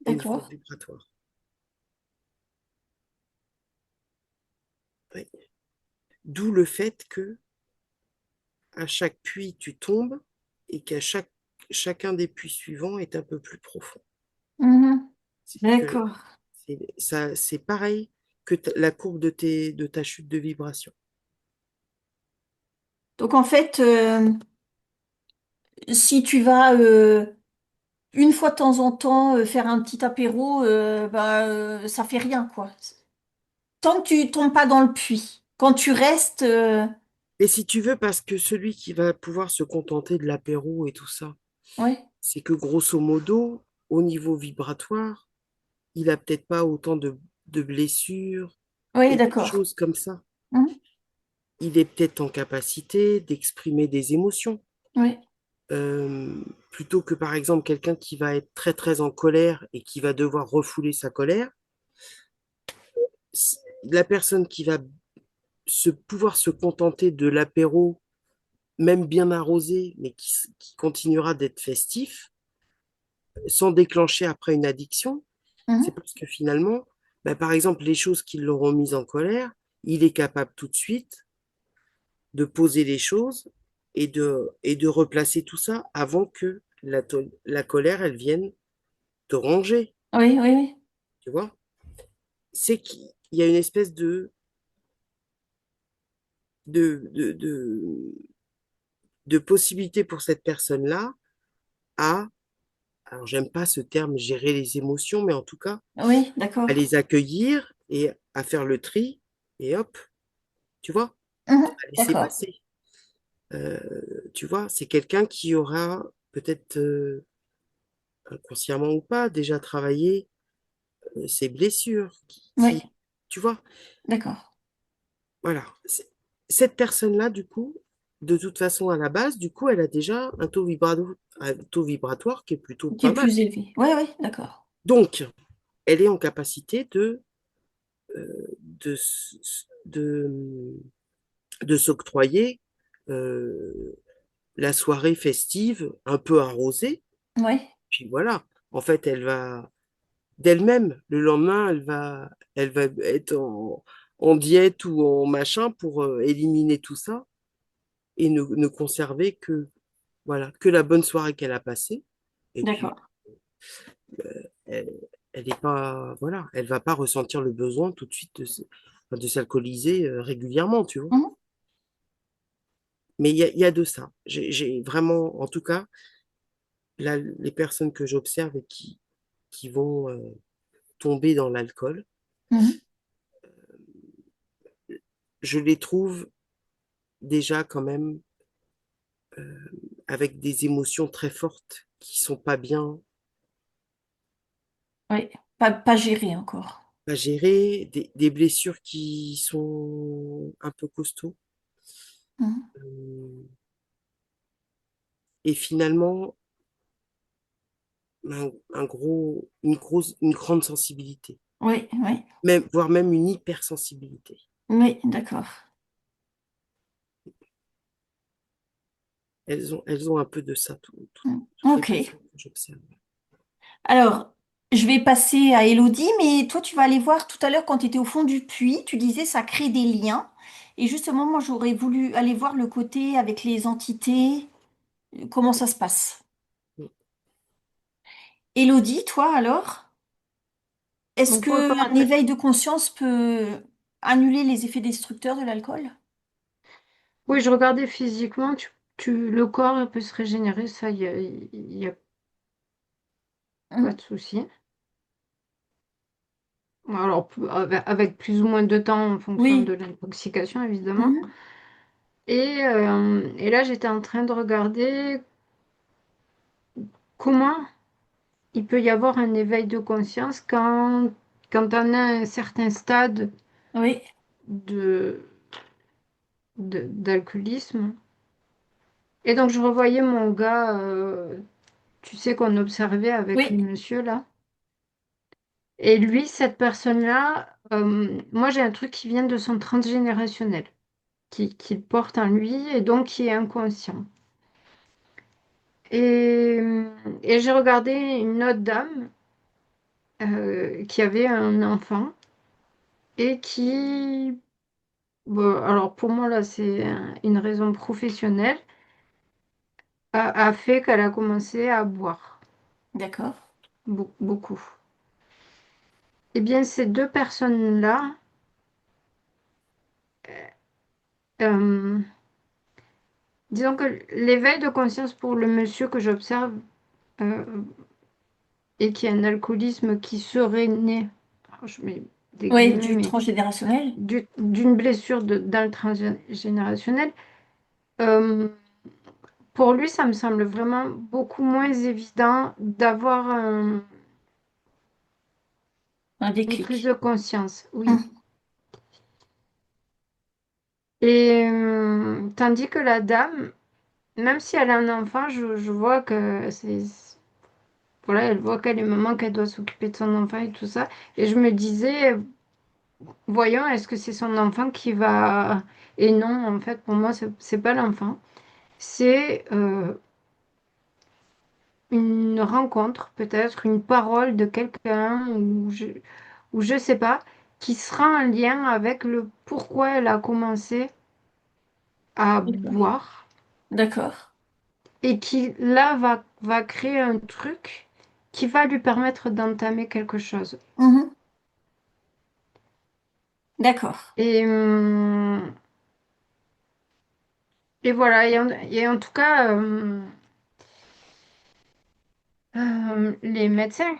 au niveau D'accord. vibratoire. Ouais. D'où le fait que à chaque puits, tu tombes et chacun des puits suivants est un peu plus profond. Mhm. C'est que D'accord. c'est pareil que la courbe de ta chute de vibration. Donc en fait, si tu vas une fois de temps en temps, faire un petit apéro, ça fait rien, quoi. Tant que tu tombes pas dans le puits. Quand tu restes, Et si tu veux, parce que celui qui va pouvoir se contenter de l'apéro et tout ça, ouais, c'est que grosso modo, au niveau vibratoire, il a peut-être pas autant de blessures oui, et de d'accord. choses comme ça. Mhm. Il est peut-être en capacité d'exprimer des émotions. Oui, Euh, Plutôt que par exemple quelqu'un qui va être très très en colère et qui va devoir refouler sa colère, la personne qui va pouvoir se contenter de l'apéro, même bien arrosé, mais qui continuera d'être festif, sans déclencher après une addiction, c'est mhm. parce que finalement, bah, par exemple, les choses qui l'auront mis en colère, il est capable tout de suite de poser les choses et de replacer tout ça avant que la colère, elle vienne te ronger, Oui, oui, oui. tu vois? C'est qu'il y a une espèce de, de, de, de possibilité pour cette personne-là à, alors j'aime pas ce terme gérer les émotions, mais en tout cas, Oui, à d'accord. les accueillir et à faire le tri, et hop, tu vois, Mhm. à laisser D'accord. passer. Euh, Tu vois, c'est quelqu'un qui aura peut-être inconsciemment ou pas déjà travaillé ses blessures, Oui, tu vois, d'accord. voilà. Cette personne-là, du coup, de toute façon, à la base, du coup, elle a déjà un taux vibratoire qui est plutôt Qui est pas mal. plus élevé. Oui, oui, d'accord. Donc, elle est en capacité de, s- de, de s'octroyer euh, la soirée festive un peu arrosée. Oui, Puis voilà, en fait, elle va d'elle-même, le lendemain, elle va être en diète ou en machin pour éliminer tout ça et ne conserver que, voilà, que la bonne soirée qu'elle a passée. Et puis, d'accord. elle, elle est pas, voilà, elle va pas ressentir le besoin tout de suite de s'alcooliser régulièrement, tu vois. Mhm. Mais il y a de ça. J'ai vraiment, en tout cas, là, les personnes que j'observe et qui vont tomber dans l'alcool, Mhm. je les trouve déjà quand même avec des émotions très fortes qui sont pas bien Oui, pas géré encore. à gérer, des blessures qui sont un peu costauds. Mhm. Euh, et finalement, une grande sensibilité, Oui, oui, même, voire même une hypersensibilité. oui, d'accord. Elles ont un peu de ça, Mhm. toutes les Ok. personnes que j'observe. Alors, je vais passer à Elodie, mais toi, tu vas aller voir tout à l'heure quand tu étais au fond du puits, tu disais ça crée des liens. Et justement, moi, j'aurais voulu aller voir le côté avec les entités, comment ça se passe. Elodie, toi, alors, est-ce Donc, pour que un répondre éveil de conscience peut annuler les effets destructeurs de l'alcool? oui, je regardais physiquement, le corps peut se régénérer, ça, y a pas Mhm. de souci. Alors, avec plus ou moins de temps en fonction de Oui. l'intoxication, évidemment. Mhm. Et là, j'étais en train de regarder comment il peut y avoir un éveil de conscience quand on a un certain stade Oui, de, d'alcoolisme. Et donc, je revoyais mon gars, tu sais, qu'on observait avec le oui, monsieur là. Et lui, cette personne-là, moi j'ai un truc qui vient de son transgénérationnel, qu'il porte en lui et donc qui est inconscient. Et, et j'ai regardé une autre dame qui avait un enfant et qui, bon, alors pour moi là c'est une raison professionnelle, a fait qu'elle a commencé à boire d'accord. beaucoup. Eh bien ces deux personnes-là, euh, disons que l'éveil de conscience pour le monsieur que j'observe, et qui a un alcoolisme qui serait né, alors je mets des Oui, guillemets, du mais transgénérationnel. d'une blessure dans le transgénérationnel, euh, pour lui, ça me semble vraiment beaucoup moins évident d'avoir Un une prise de déclic. conscience, oui. Hum. Et tandis que la dame, même si elle a un enfant, je vois que voilà, elle voit qu'elle est maman, qu'elle doit s'occuper de son enfant et tout ça. Et je me disais, voyons, est-ce que c'est son enfant qui va... Et non, en fait, pour moi, c'est pas l'enfant. C'est une rencontre, peut-être une parole de quelqu'un, ou je sais pas, qui sera en lien avec le pourquoi elle a commencé à D'accord. boire D'accord. et qui, là, va créer un truc qui va lui permettre d'entamer quelque chose. Mhm. D'accord. Et, et voilà, et en tout cas, les médecins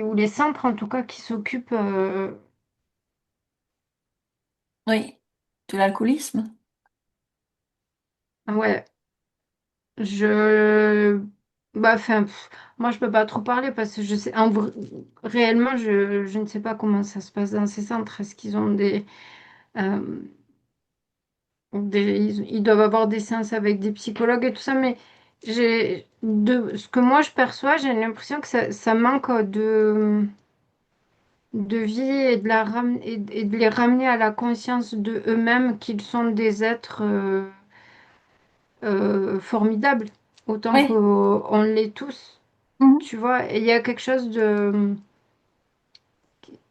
ou les centres en tout cas qui s'occupent, Oui. De l'alcoolisme. ouais, je, bah, enfin, moi je peux pas trop parler parce que je sais, réellement, je ne sais pas comment ça se passe dans ces centres. Est-ce qu'ils ont euh, ils doivent avoir des séances avec des psychologues et tout ça, mais de ce que moi je perçois, j'ai l'impression que ça manque de vie et et de les ramener à la conscience de eux-mêmes qu'ils sont des êtres formidables, autant Oui. qu'on l'est tous, Mhm. tu vois. Et il y a quelque chose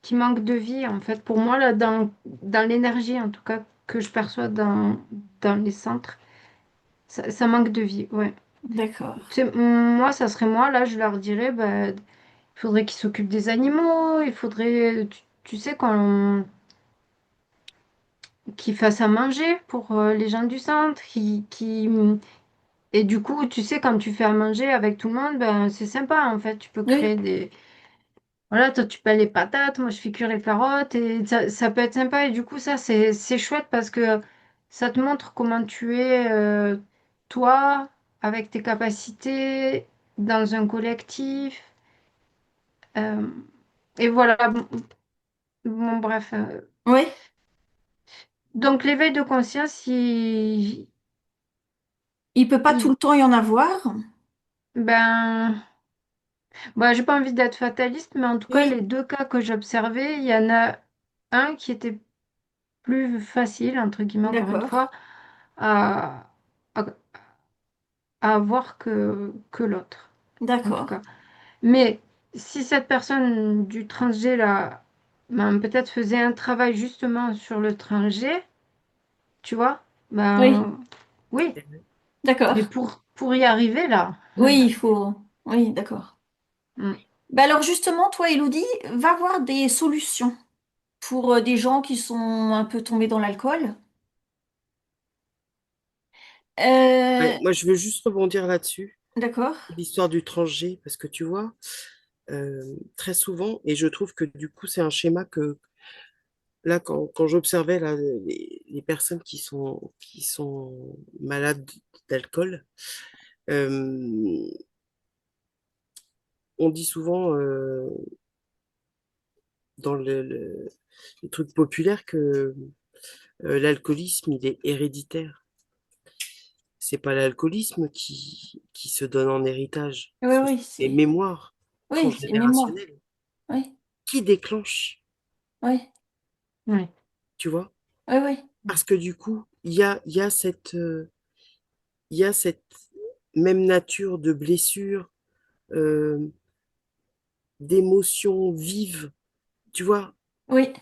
qui manque de vie, en fait, pour moi, là, dans l'énergie, en tout cas, que je perçois dans les centres, ça manque de vie, ouais. D'accord. Tu sais, moi, ça serait moi, là, je leur dirais, bah, il faudrait qu'ils s'occupent des animaux, il faudrait, tu sais, qu'ils fassent à manger pour les gens du centre, et du coup, tu sais, quand tu fais à manger avec tout le monde, ben, c'est sympa, en fait, tu peux créer Oui. des... Voilà, toi, tu pelles les patates, moi, je fais cuire les carottes, et ça peut être sympa, et du coup, ça, c'est chouette parce que ça te montre comment tu es, toi, avec tes capacités, dans un collectif. Euh, et voilà, bref. Oui. Donc l'éveil de conscience, Il peut pas tout il- le temps y en avoir. ben, bah, j'ai pas envie d'être fataliste, mais en tout cas, Oui. les deux cas que j'observais, il y en a un qui était plus facile, entre guillemets, encore une D'accord. fois, à, à, à avoir que l'autre, en tout D'accord. cas. Mais si cette personne du transgé, là, ben, peut-être faisait un travail justement sur le transgé, tu vois, Oui. ben oui. D'accord. Mais pour y arriver là, Oui, il faut. Oui, d'accord. mm, Bah alors justement, toi, Elodie, va voir des solutions pour des gens qui sont un peu tombés dans l'alcool. Ouais, Euh, moi, je veux juste rebondir là-dessus, d'accord. l'histoire du transgé, parce que tu vois, très souvent, et je trouve que du coup, c'est un schéma que, là, quand j'observais là, les personnes qui sont malades d'alcool, euh, on dit souvent dans les trucs populaires que l'alcoolisme, il est héréditaire. C'est pas l'alcoolisme qui se donne en héritage, Oui, ce sont oui, les c'est. mémoires Oui, c'est mémoire. transgénérationnelles Oui, qui déclenchent, oui, ouais, tu vois. oui, oui, Parce que du coup, il y a cette même nature de blessure, euh, d'émotions vives, tu vois, oui,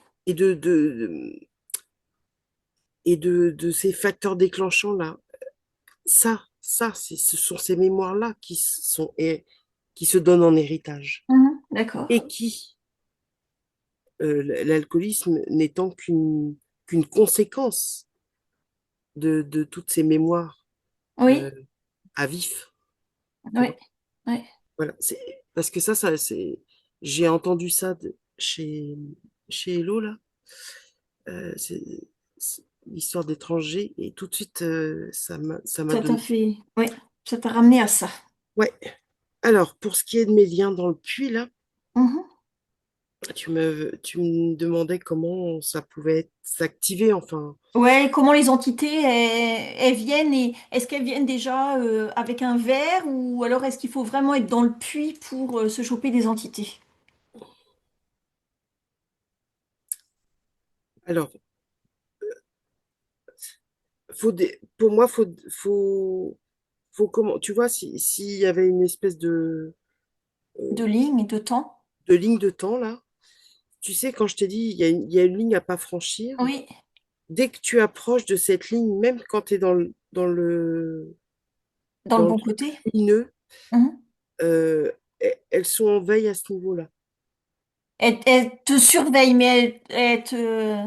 et de ces facteurs déclenchants là. Ce sont ces mémoires-là qui se donnent en héritage mhm, d'accord. et l'alcoolisme n'étant qu'une conséquence de toutes ces mémoires euh, Oui, à vif, tu oui, vois. oui, Voilà. Parce que j'ai entendu ça chez Hello, là. C'est l'histoire d'étrangers. Et tout de suite, ça m'a Ça t'a donné. fait, oui, ça t'a ramené à ça. Ouais. Alors, pour ce qui est de mes liens dans le puits, là, Mhm. tu me demandais comment ça pouvait s'activer, enfin. Ouais, comment les entités, elles viennent et est-ce qu'elles viennent déjà avec un verre ou alors est-ce qu'il faut vraiment être dans le puits pour se choper des entités? Alors, pour moi, faut comment, tu vois, s'il y avait une espèce De euh, ligne, de temps? de ligne de temps, là, tu sais, quand je t'ai dit, il y a une ligne à pas franchir, Oui, dès que tu approches de cette ligne, même quand tu es dans le dans le bon truc côté. lumineux, Mhm. elles sont en veille à ce niveau-là. Elle te surveille, mais elle te...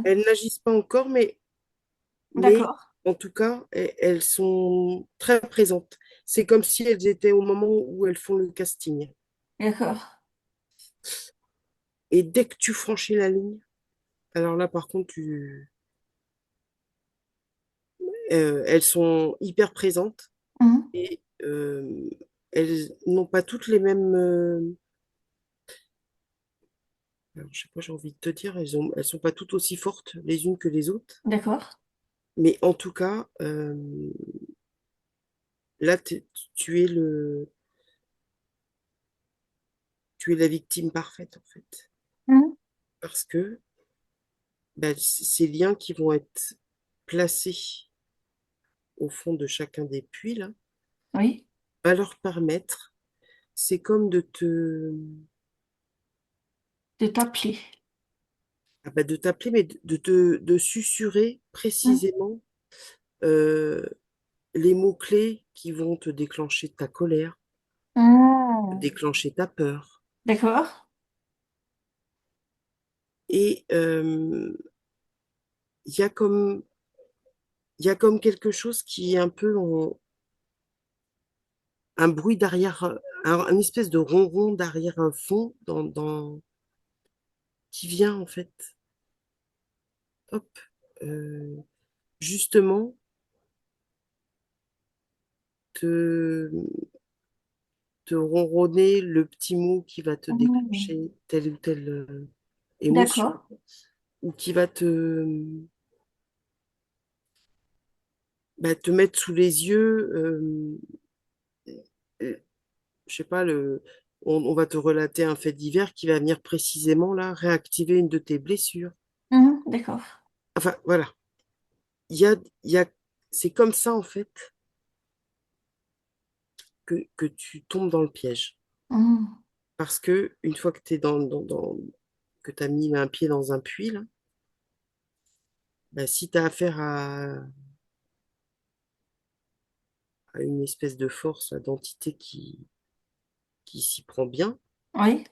Elles n'agissent pas encore, mais D'accord, en tout cas, elles sont très présentes. C'est comme si elles étaient au moment où elles font le casting. d'accord. Et dès que tu franchis la ligne, alors là, par contre, elles sont hyper présentes Mhm. et elles n'ont pas toutes les mêmes. Alors, je sais pas, j'ai envie de te dire, elles sont pas toutes aussi fortes les unes que les autres. D'accord, Mais en tout cas, là, tu es tu es la victime parfaite, en fait. Mhm. Parce que bah, ces liens qui vont être placés au fond de chacun des puits, là, Oui, va leur permettre, c'est comme de t'appeler. de t'appeler, mais de susurrer Mhm. précisément euh, les mots-clés qui vont te déclencher ta colère, Mhm. déclencher ta peur. D'accord. Et il y a comme, il y a comme quelque chose qui est un peu un bruit derrière, un espèce de ronron derrière un fond qui vient en fait, hop, euh, justement, te, te ronronner le petit mot qui va te Mhm. déclencher telle ou telle émotion, D'accord. ou qui va te mettre sous les yeux, euh, je sais pas, on va te relater un fait divers qui va venir précisément là réactiver une de tes blessures. Mhm. D'accord. Enfin, voilà. Il y a, c'est comme ça, en fait, que tu tombes dans le piège. Mhm. Parce que une fois que tu es que tu as mis un pied dans un puits, là, bah, si tu as affaire à une espèce de force, d'entité qui s'y prend bien, Oui.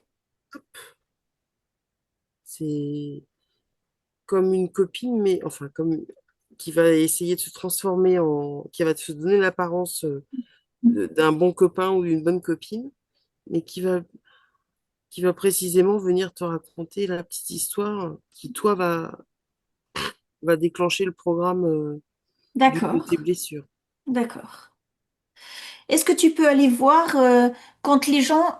c'est comme une copine, mais enfin, comme qui va essayer de se transformer qui va te donner l'apparence d'un bon copain ou d'une bonne copine, mais qui va précisément venir te raconter la petite histoire qui, toi, va déclencher le programme d'une de D'accord. tes blessures. D'accord. Est-ce que tu peux aller voir quand les gens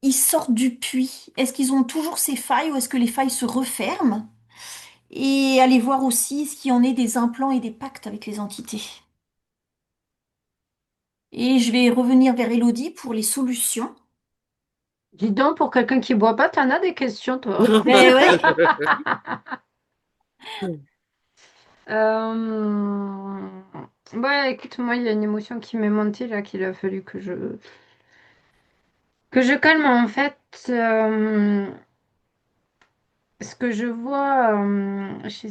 ils sortent du puits, est-ce qu'ils ont toujours ces failles ou est-ce que les failles se referment? Et aller voir aussi ce qu'il y en est des implants et des pactes avec les entités. Et je vais revenir vers Elodie pour les solutions. Dis donc, pour quelqu'un qui boit pas, t'en as des questions, toi. Ben ouais. Euh... Ouais, écoute, moi, il y a une émotion qui m'est montée là, qu'il a fallu que je calme. En fait, ce que je vois chez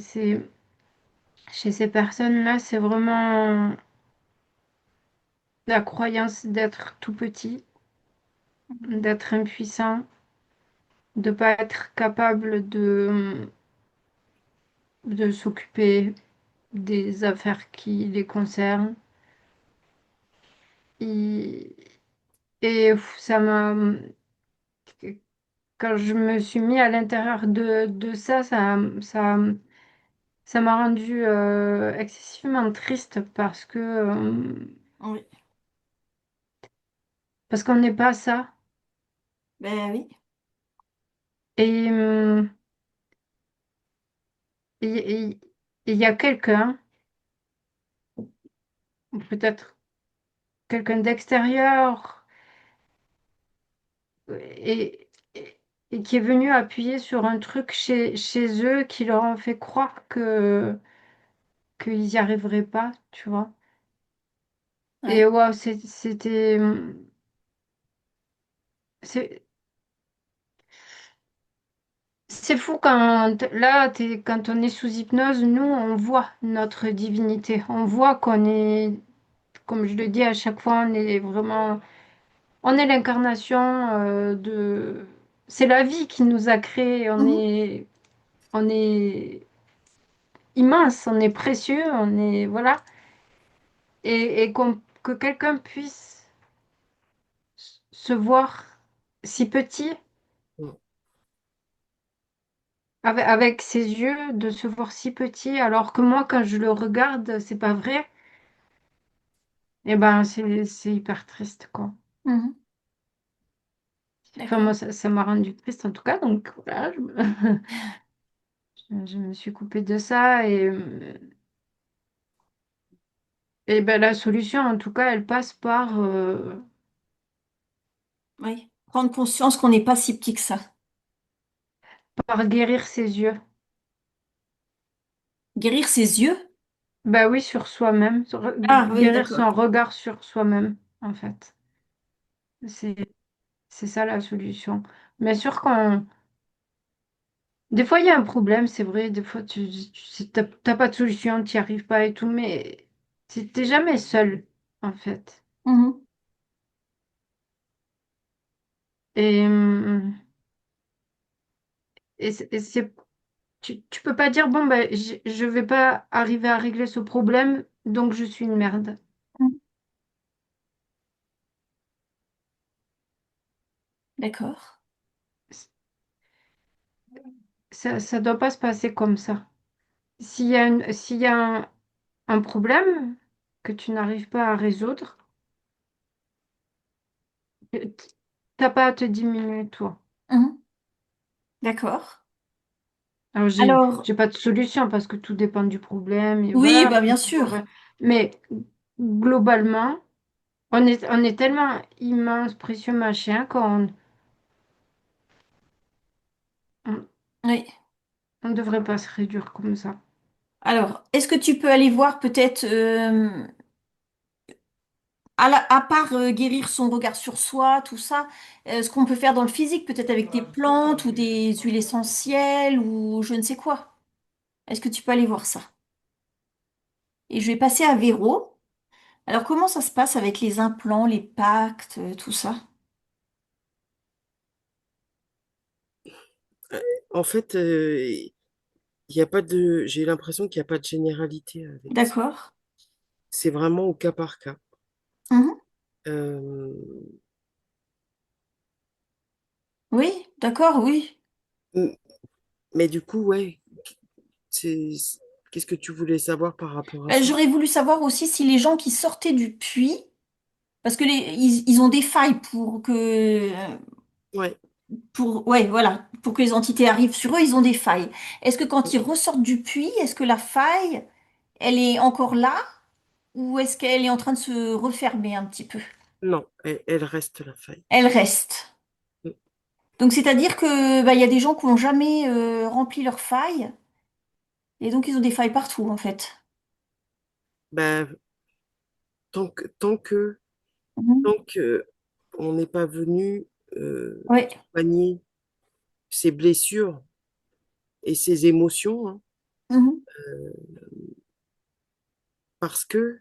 ces personnes-là, c'est vraiment la croyance d'être tout petit, d'être impuissant, de pas être capable de s'occuper des affaires qui les concernent. Et, et pff, ça m'a. quand je me suis mis à l'intérieur de ça, ça m'a rendu excessivement triste Oui. parce qu'on n'est pas ça. Ben oui. Et et- il y a quelqu'un, ou peut-être quelqu'un d'extérieur, et, et- et qui est venu appuyer sur un truc chez eux qui leur ont fait croire qu'ils n'y arriveraient pas, tu vois. Et Ouais. waouh, c'est c'est fou quand on est sous hypnose, nous, on voit notre divinité. On voit qu'on est, comme je le dis à chaque fois, on est l'incarnation c'est la vie qui nous a créés. Mhm. On est immense, on est précieux, voilà. Que quelqu'un puisse se voir si petit Mm. avec ses yeux, de se voir si petit, alors que moi, quand je le regarde, c'est pas vrai. Eh ben, c'est hyper triste, quoi. Mhm. Enfin, D'accord. moi, ça m'a rendu triste en tout cas, donc voilà, je me suis coupée de ça et ben, la solution, en tout cas, elle passe Oui. Prendre conscience qu'on n'est pas si petit que ça. par guérir ses yeux. Guérir ses yeux? Bah oui, sur soi-même, Ah oui, guérir d'accord. son regard sur soi-même, en fait. C'est, c'est ça la solution. Bien sûr, des fois, il y a un problème, c'est vrai, des fois, t'as pas de solution, tu n'y arrives pas et tout, mais t'es jamais seul, en fait. Mhm. Et, hum, et tu peux pas dire, bon, ben, je vais pas arriver à régler ce problème, donc je suis une merde. Mhm. D'accord. Ça doit pas se passer comme ça. S'il y a un problème que tu n'arrives pas à résoudre, euh, t'as pas à te diminuer, toi. Mhm. D'accord. Alors, Alors, j'ai pas de solution parce que tout dépend du problème, et oui, voilà, bah faut bien toujours. sûr. Mais globalement, on est tellement immense, précieux machin on, Oui. on devrait pas se réduire comme ça. Alors, est-ce que tu peux aller voir peut-être, à part guérir son regard sur soi, tout ça, ce qu'on peut faire dans le physique, peut-être avec des plantes ou des huiles essentielles ou je ne sais quoi. Est-ce que tu peux aller voir ça? Et je vais passer à Véro. Alors, comment ça se passe avec les implants, les pactes, tout ça? En fait, il y a pas j'ai l'impression qu'il n'y a pas de généralité avec ça. D'accord. C'est vraiment au cas par cas. Mhm. Euh, Oui, d'accord, oui. m- mais du coup, ouais, c'est, qu'est-ce que tu voulais savoir par rapport à ça? J'aurais voulu savoir aussi si les gens qui sortaient du puits, parce que ils ont des failles Ouais. ouais, voilà, pour que les entités arrivent sur eux, ils ont des failles. Est-ce que quand ils ressortent du puits, est-ce que la faille, elle est encore là ou est-ce qu'elle est en train de se refermer un petit peu? Non, elle reste la faille. Elle reste. Donc c'est-à-dire que bah, il y a des gens qui n'ont jamais rempli leurs failles et donc ils ont des failles partout en fait. Bah, Mhm. tant que on n'est pas venu Oui. soigner ses blessures et ses émotions, hein, Mhm. parce que,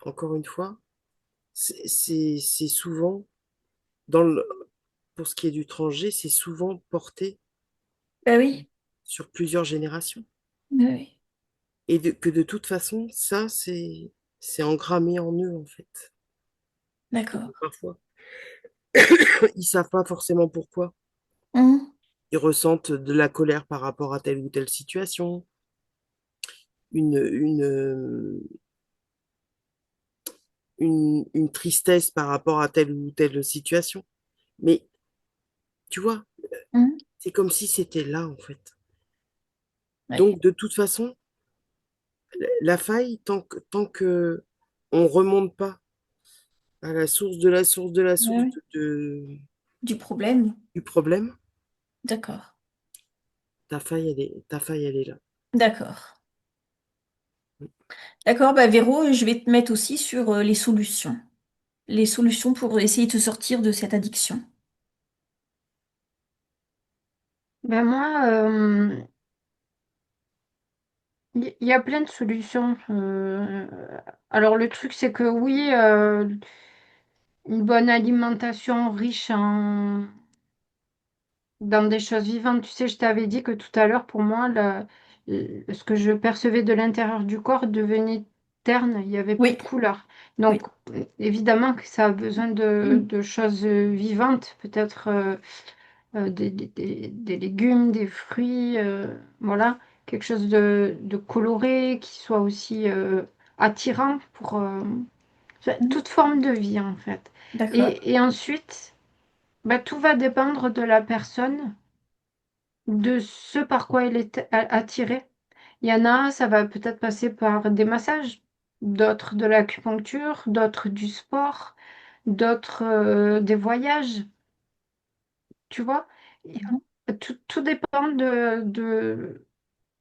encore une fois, c'est souvent, dans le, pour ce qui est du transgé, c'est souvent porté Bah oui. sur plusieurs générations. Bah oui. Et que de toute façon, ça, c'est engrammé en eux, en fait. Et D'accord. que parfois, ils savent pas forcément pourquoi. Mhm. ils ressentent de la colère par rapport à telle ou telle situation, une, une tristesse par rapport à telle ou telle situation. Mais tu vois, Mhm. c'est comme si c'était là, en fait. Ouais. Donc, de toute façon, la faille, tant que on remonte pas à la source de la source de la Ouais, source ouais. Du problème. du problème, D'accord. ta faille, elle est là. D'accord. D'accord, bah Véro, je vais te mettre aussi sur les solutions. Les solutions pour essayer de te sortir de cette addiction. Ben moi, il y a plein de solutions. Alors le truc, c'est que oui, une bonne alimentation riche dans des choses vivantes. Tu sais, je t'avais dit que tout à l'heure, pour moi, ce que je percevais de l'intérieur du corps devenait terne, il n'y avait plus Oui, de couleur. oui. Donc, évidemment que ça a besoin Mm. de choses vivantes, peut-être des légumes, des fruits, voilà, quelque chose de coloré, qui soit aussi attirant pour Mm. toute forme de vie, en fait. D'accord. Et ensuite, bah, tout va dépendre de la personne, de ce par quoi elle est attirée. Il y en a, ça va peut-être passer par des massages, d'autres de l'acupuncture, d'autres du sport, d'autres des voyages, tu vois. Et, Mhm. tout dépend de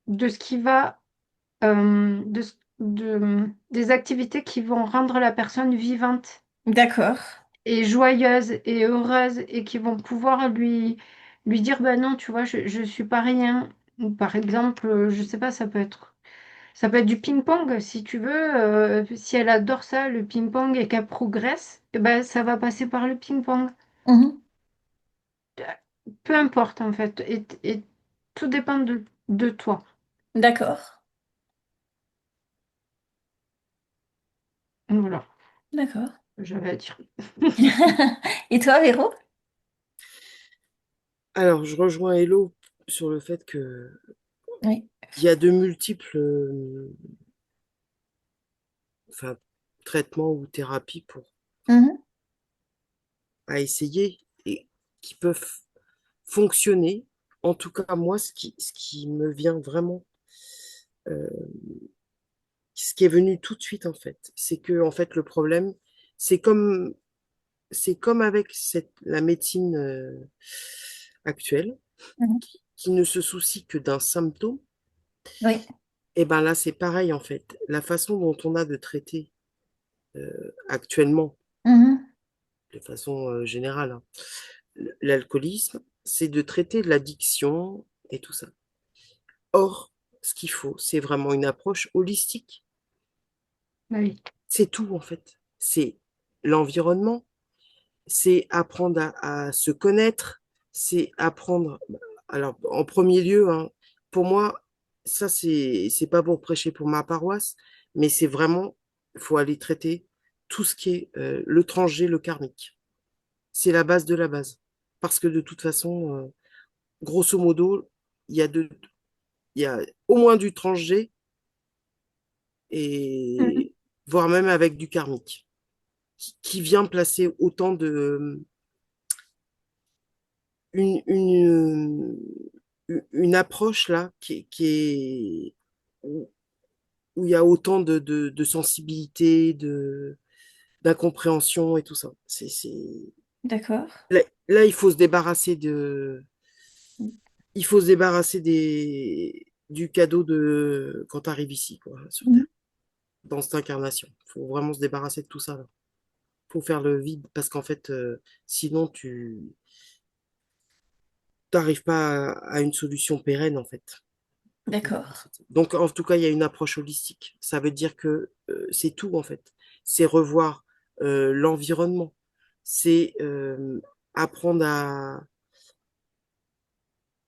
ce qui va, des activités qui vont rendre la personne vivante D'accord. et joyeuse et heureuse et qui vont pouvoir lui dire, ben non, tu vois, je suis pas rien. Ou par exemple, je sais pas, ça peut être du ping-pong, si tu veux. Si elle adore ça, le ping-pong, et qu'elle progresse, eh ben, ça va passer par le ping-pong. Mhm. Peu importe, en fait. Et tout dépend de toi. D'accord. Voilà, D'accord. j'avais à dire. Et toi, Véro? Alors, je rejoins Hello sur le fait que Oui. il y a de multiples enfin, traitements ou thérapies Mhm. à essayer et qui peuvent fonctionner. En tout cas, moi, ce qui me vient vraiment, euh, ce qui est venu tout de suite, en fait, c'est que, en fait, le problème, c'est comme, c'est comme avec la médecine actuelle, Mhm. qui ne se soucie que d'un symptôme. Oui. Et ben là, c'est pareil, en fait. La façon dont on a de traiter actuellement, Mhm. de façon générale, hein, l'alcoolisme, c'est de traiter l'addiction et tout ça. Or, ce qu'il faut, c'est vraiment une approche holistique. Bah oui. C'est tout, en fait. C'est l'environnement, c'est apprendre à se connaître, c'est apprendre. Alors, en premier lieu, hein, pour moi, ça, c'est pas pour prêcher pour ma paroisse, mais c'est vraiment, il faut aller traiter tout ce qui est le transgé, le karmique. C'est la base de la base. Parce que de toute façon, grosso modo, il y a, il y a au moins du transgé Mhm. et voire même avec du karmique, qui vient placer autant de une approche là où, où il y a autant de sensibilité, d'incompréhension et tout ça. D'accord. Là, là, il faut se débarrasser il faut se débarrasser du cadeau de quand tu arrives ici, quoi, sur Mhm. Terre, dans cette incarnation. Il faut vraiment se débarrasser de tout ça, là. Faut faire le vide parce qu'en fait, sinon, tu n'arrives pas à une solution pérenne, en fait. Pour te D'accord. débarrasser de ça. Donc, en tout cas, il y a une approche holistique. Ça veut dire que c'est tout, en fait. C'est revoir l'environnement. C'est apprendre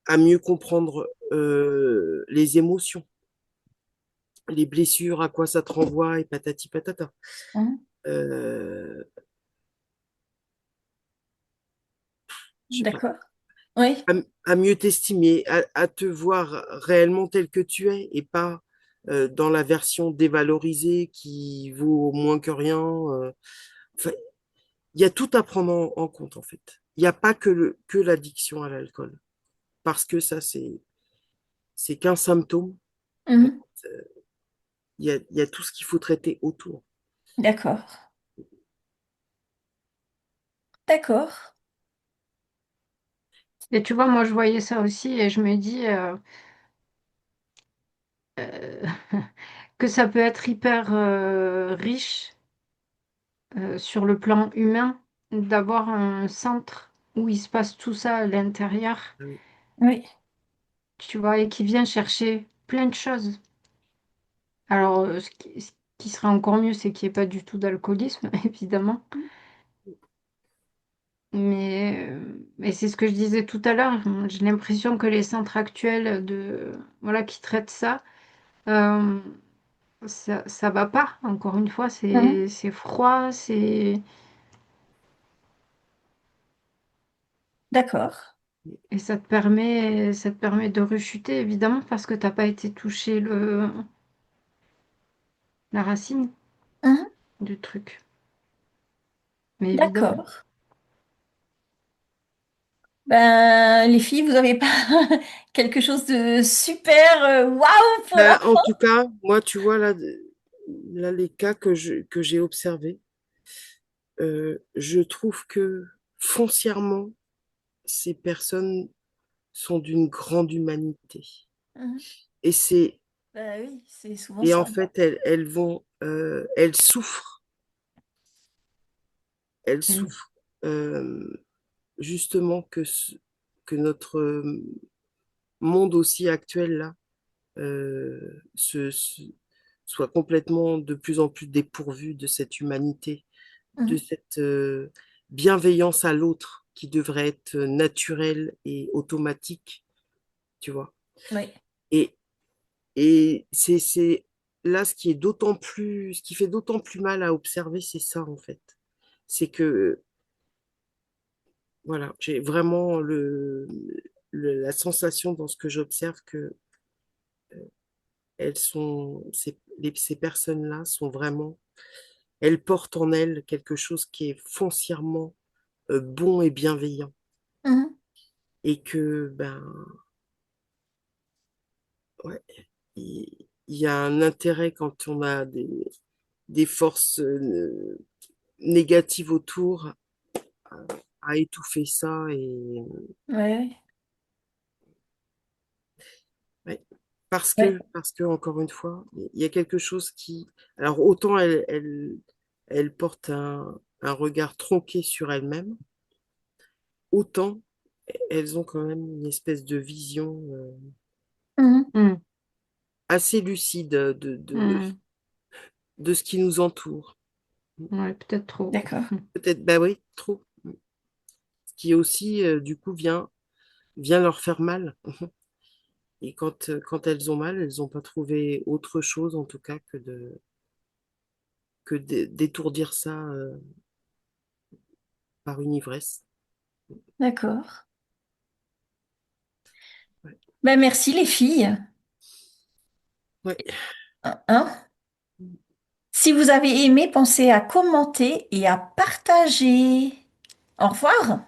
à mieux comprendre les émotions, les blessures, à quoi ça te renvoie, et patati patata. Mhm. Euh, je sais pas. D'accord. Oui. à mieux t'estimer, à te voir réellement tel que tu es et pas dans la version dévalorisée qui vaut moins que rien. Enfin, il y a tout à prendre en compte en fait. Il n'y a pas que l'addiction à l'alcool parce que ça, c'est qu'un symptôme. Mhm. Il y a tout ce qu'il faut traiter autour. D'accord. D'accord. Et tu vois, moi, je voyais ça aussi et je me dis euh, que ça peut être hyper riche sur le plan humain d'avoir un centre où il se passe tout ça à l'intérieur, Ah oui. Oui. tu vois, et qui vient chercher plein de choses. Alors, ce qui serait encore mieux, c'est qu'il n'y ait pas du tout d'alcoolisme, évidemment. Mais c'est ce que je disais tout à l'heure. J'ai l'impression que les centres actuels voilà, qui traitent ça, euh, ça va pas. Encore une fois, Mhm. c'est froid, D'accord. et ça te permet de rechuter, évidemment, parce que t'as pas été touché la racine Mhm. du truc. Mais évidemment. D'accord. Ben, les filles, vous avez pas quelque chose de super waouh pour Ben, en apprendre? tout cas, moi, tu vois, là les cas que j'ai observés, je trouve que foncièrement, ces personnes sont d'une grande humanité. Mhm. Et c'est Ben oui, c'est souvent et en ça. fait, elles Mm. souffrent justement que notre monde aussi actuel là soit complètement de plus en plus dépourvu de cette humanité, de Mhm. cette bienveillance à l'autre qui devrait être naturelle et automatique, tu vois. Oui. Et, et c'est là ce qui fait d'autant plus mal à observer, c'est ça en fait. C'est que, voilà, j'ai vraiment la sensation dans ce que j'observe que ces personnes-là sont vraiment, elles portent en elles quelque chose qui est foncièrement bon et bienveillant. Mhm. Et que, ben, ouais, il y a un intérêt quand on a des forces négatives autour à étouffer ça. Et, Ouais. ouais, Ouais. parce que, encore une fois, il y a quelque chose qui. Alors, autant elle porte un regard tronqué sur elle-même, autant elles ont quand même une espèce de vision Mhm. Mm. assez lucide Mm. de ce qui nous entoure. Ouais, peut-être trop. D'accord. Peut-être, bah oui, trop. Ce qui aussi, du coup, vient leur faire mal. Et quand elles ont mal, elles n'ont pas trouvé autre chose, en tout cas, d'étourdir ça par une ivresse. D'accord. Ouais. Ben, merci les filles. Ouais. Hein? Si vous avez aimé, pensez à commenter et à partager. Au revoir.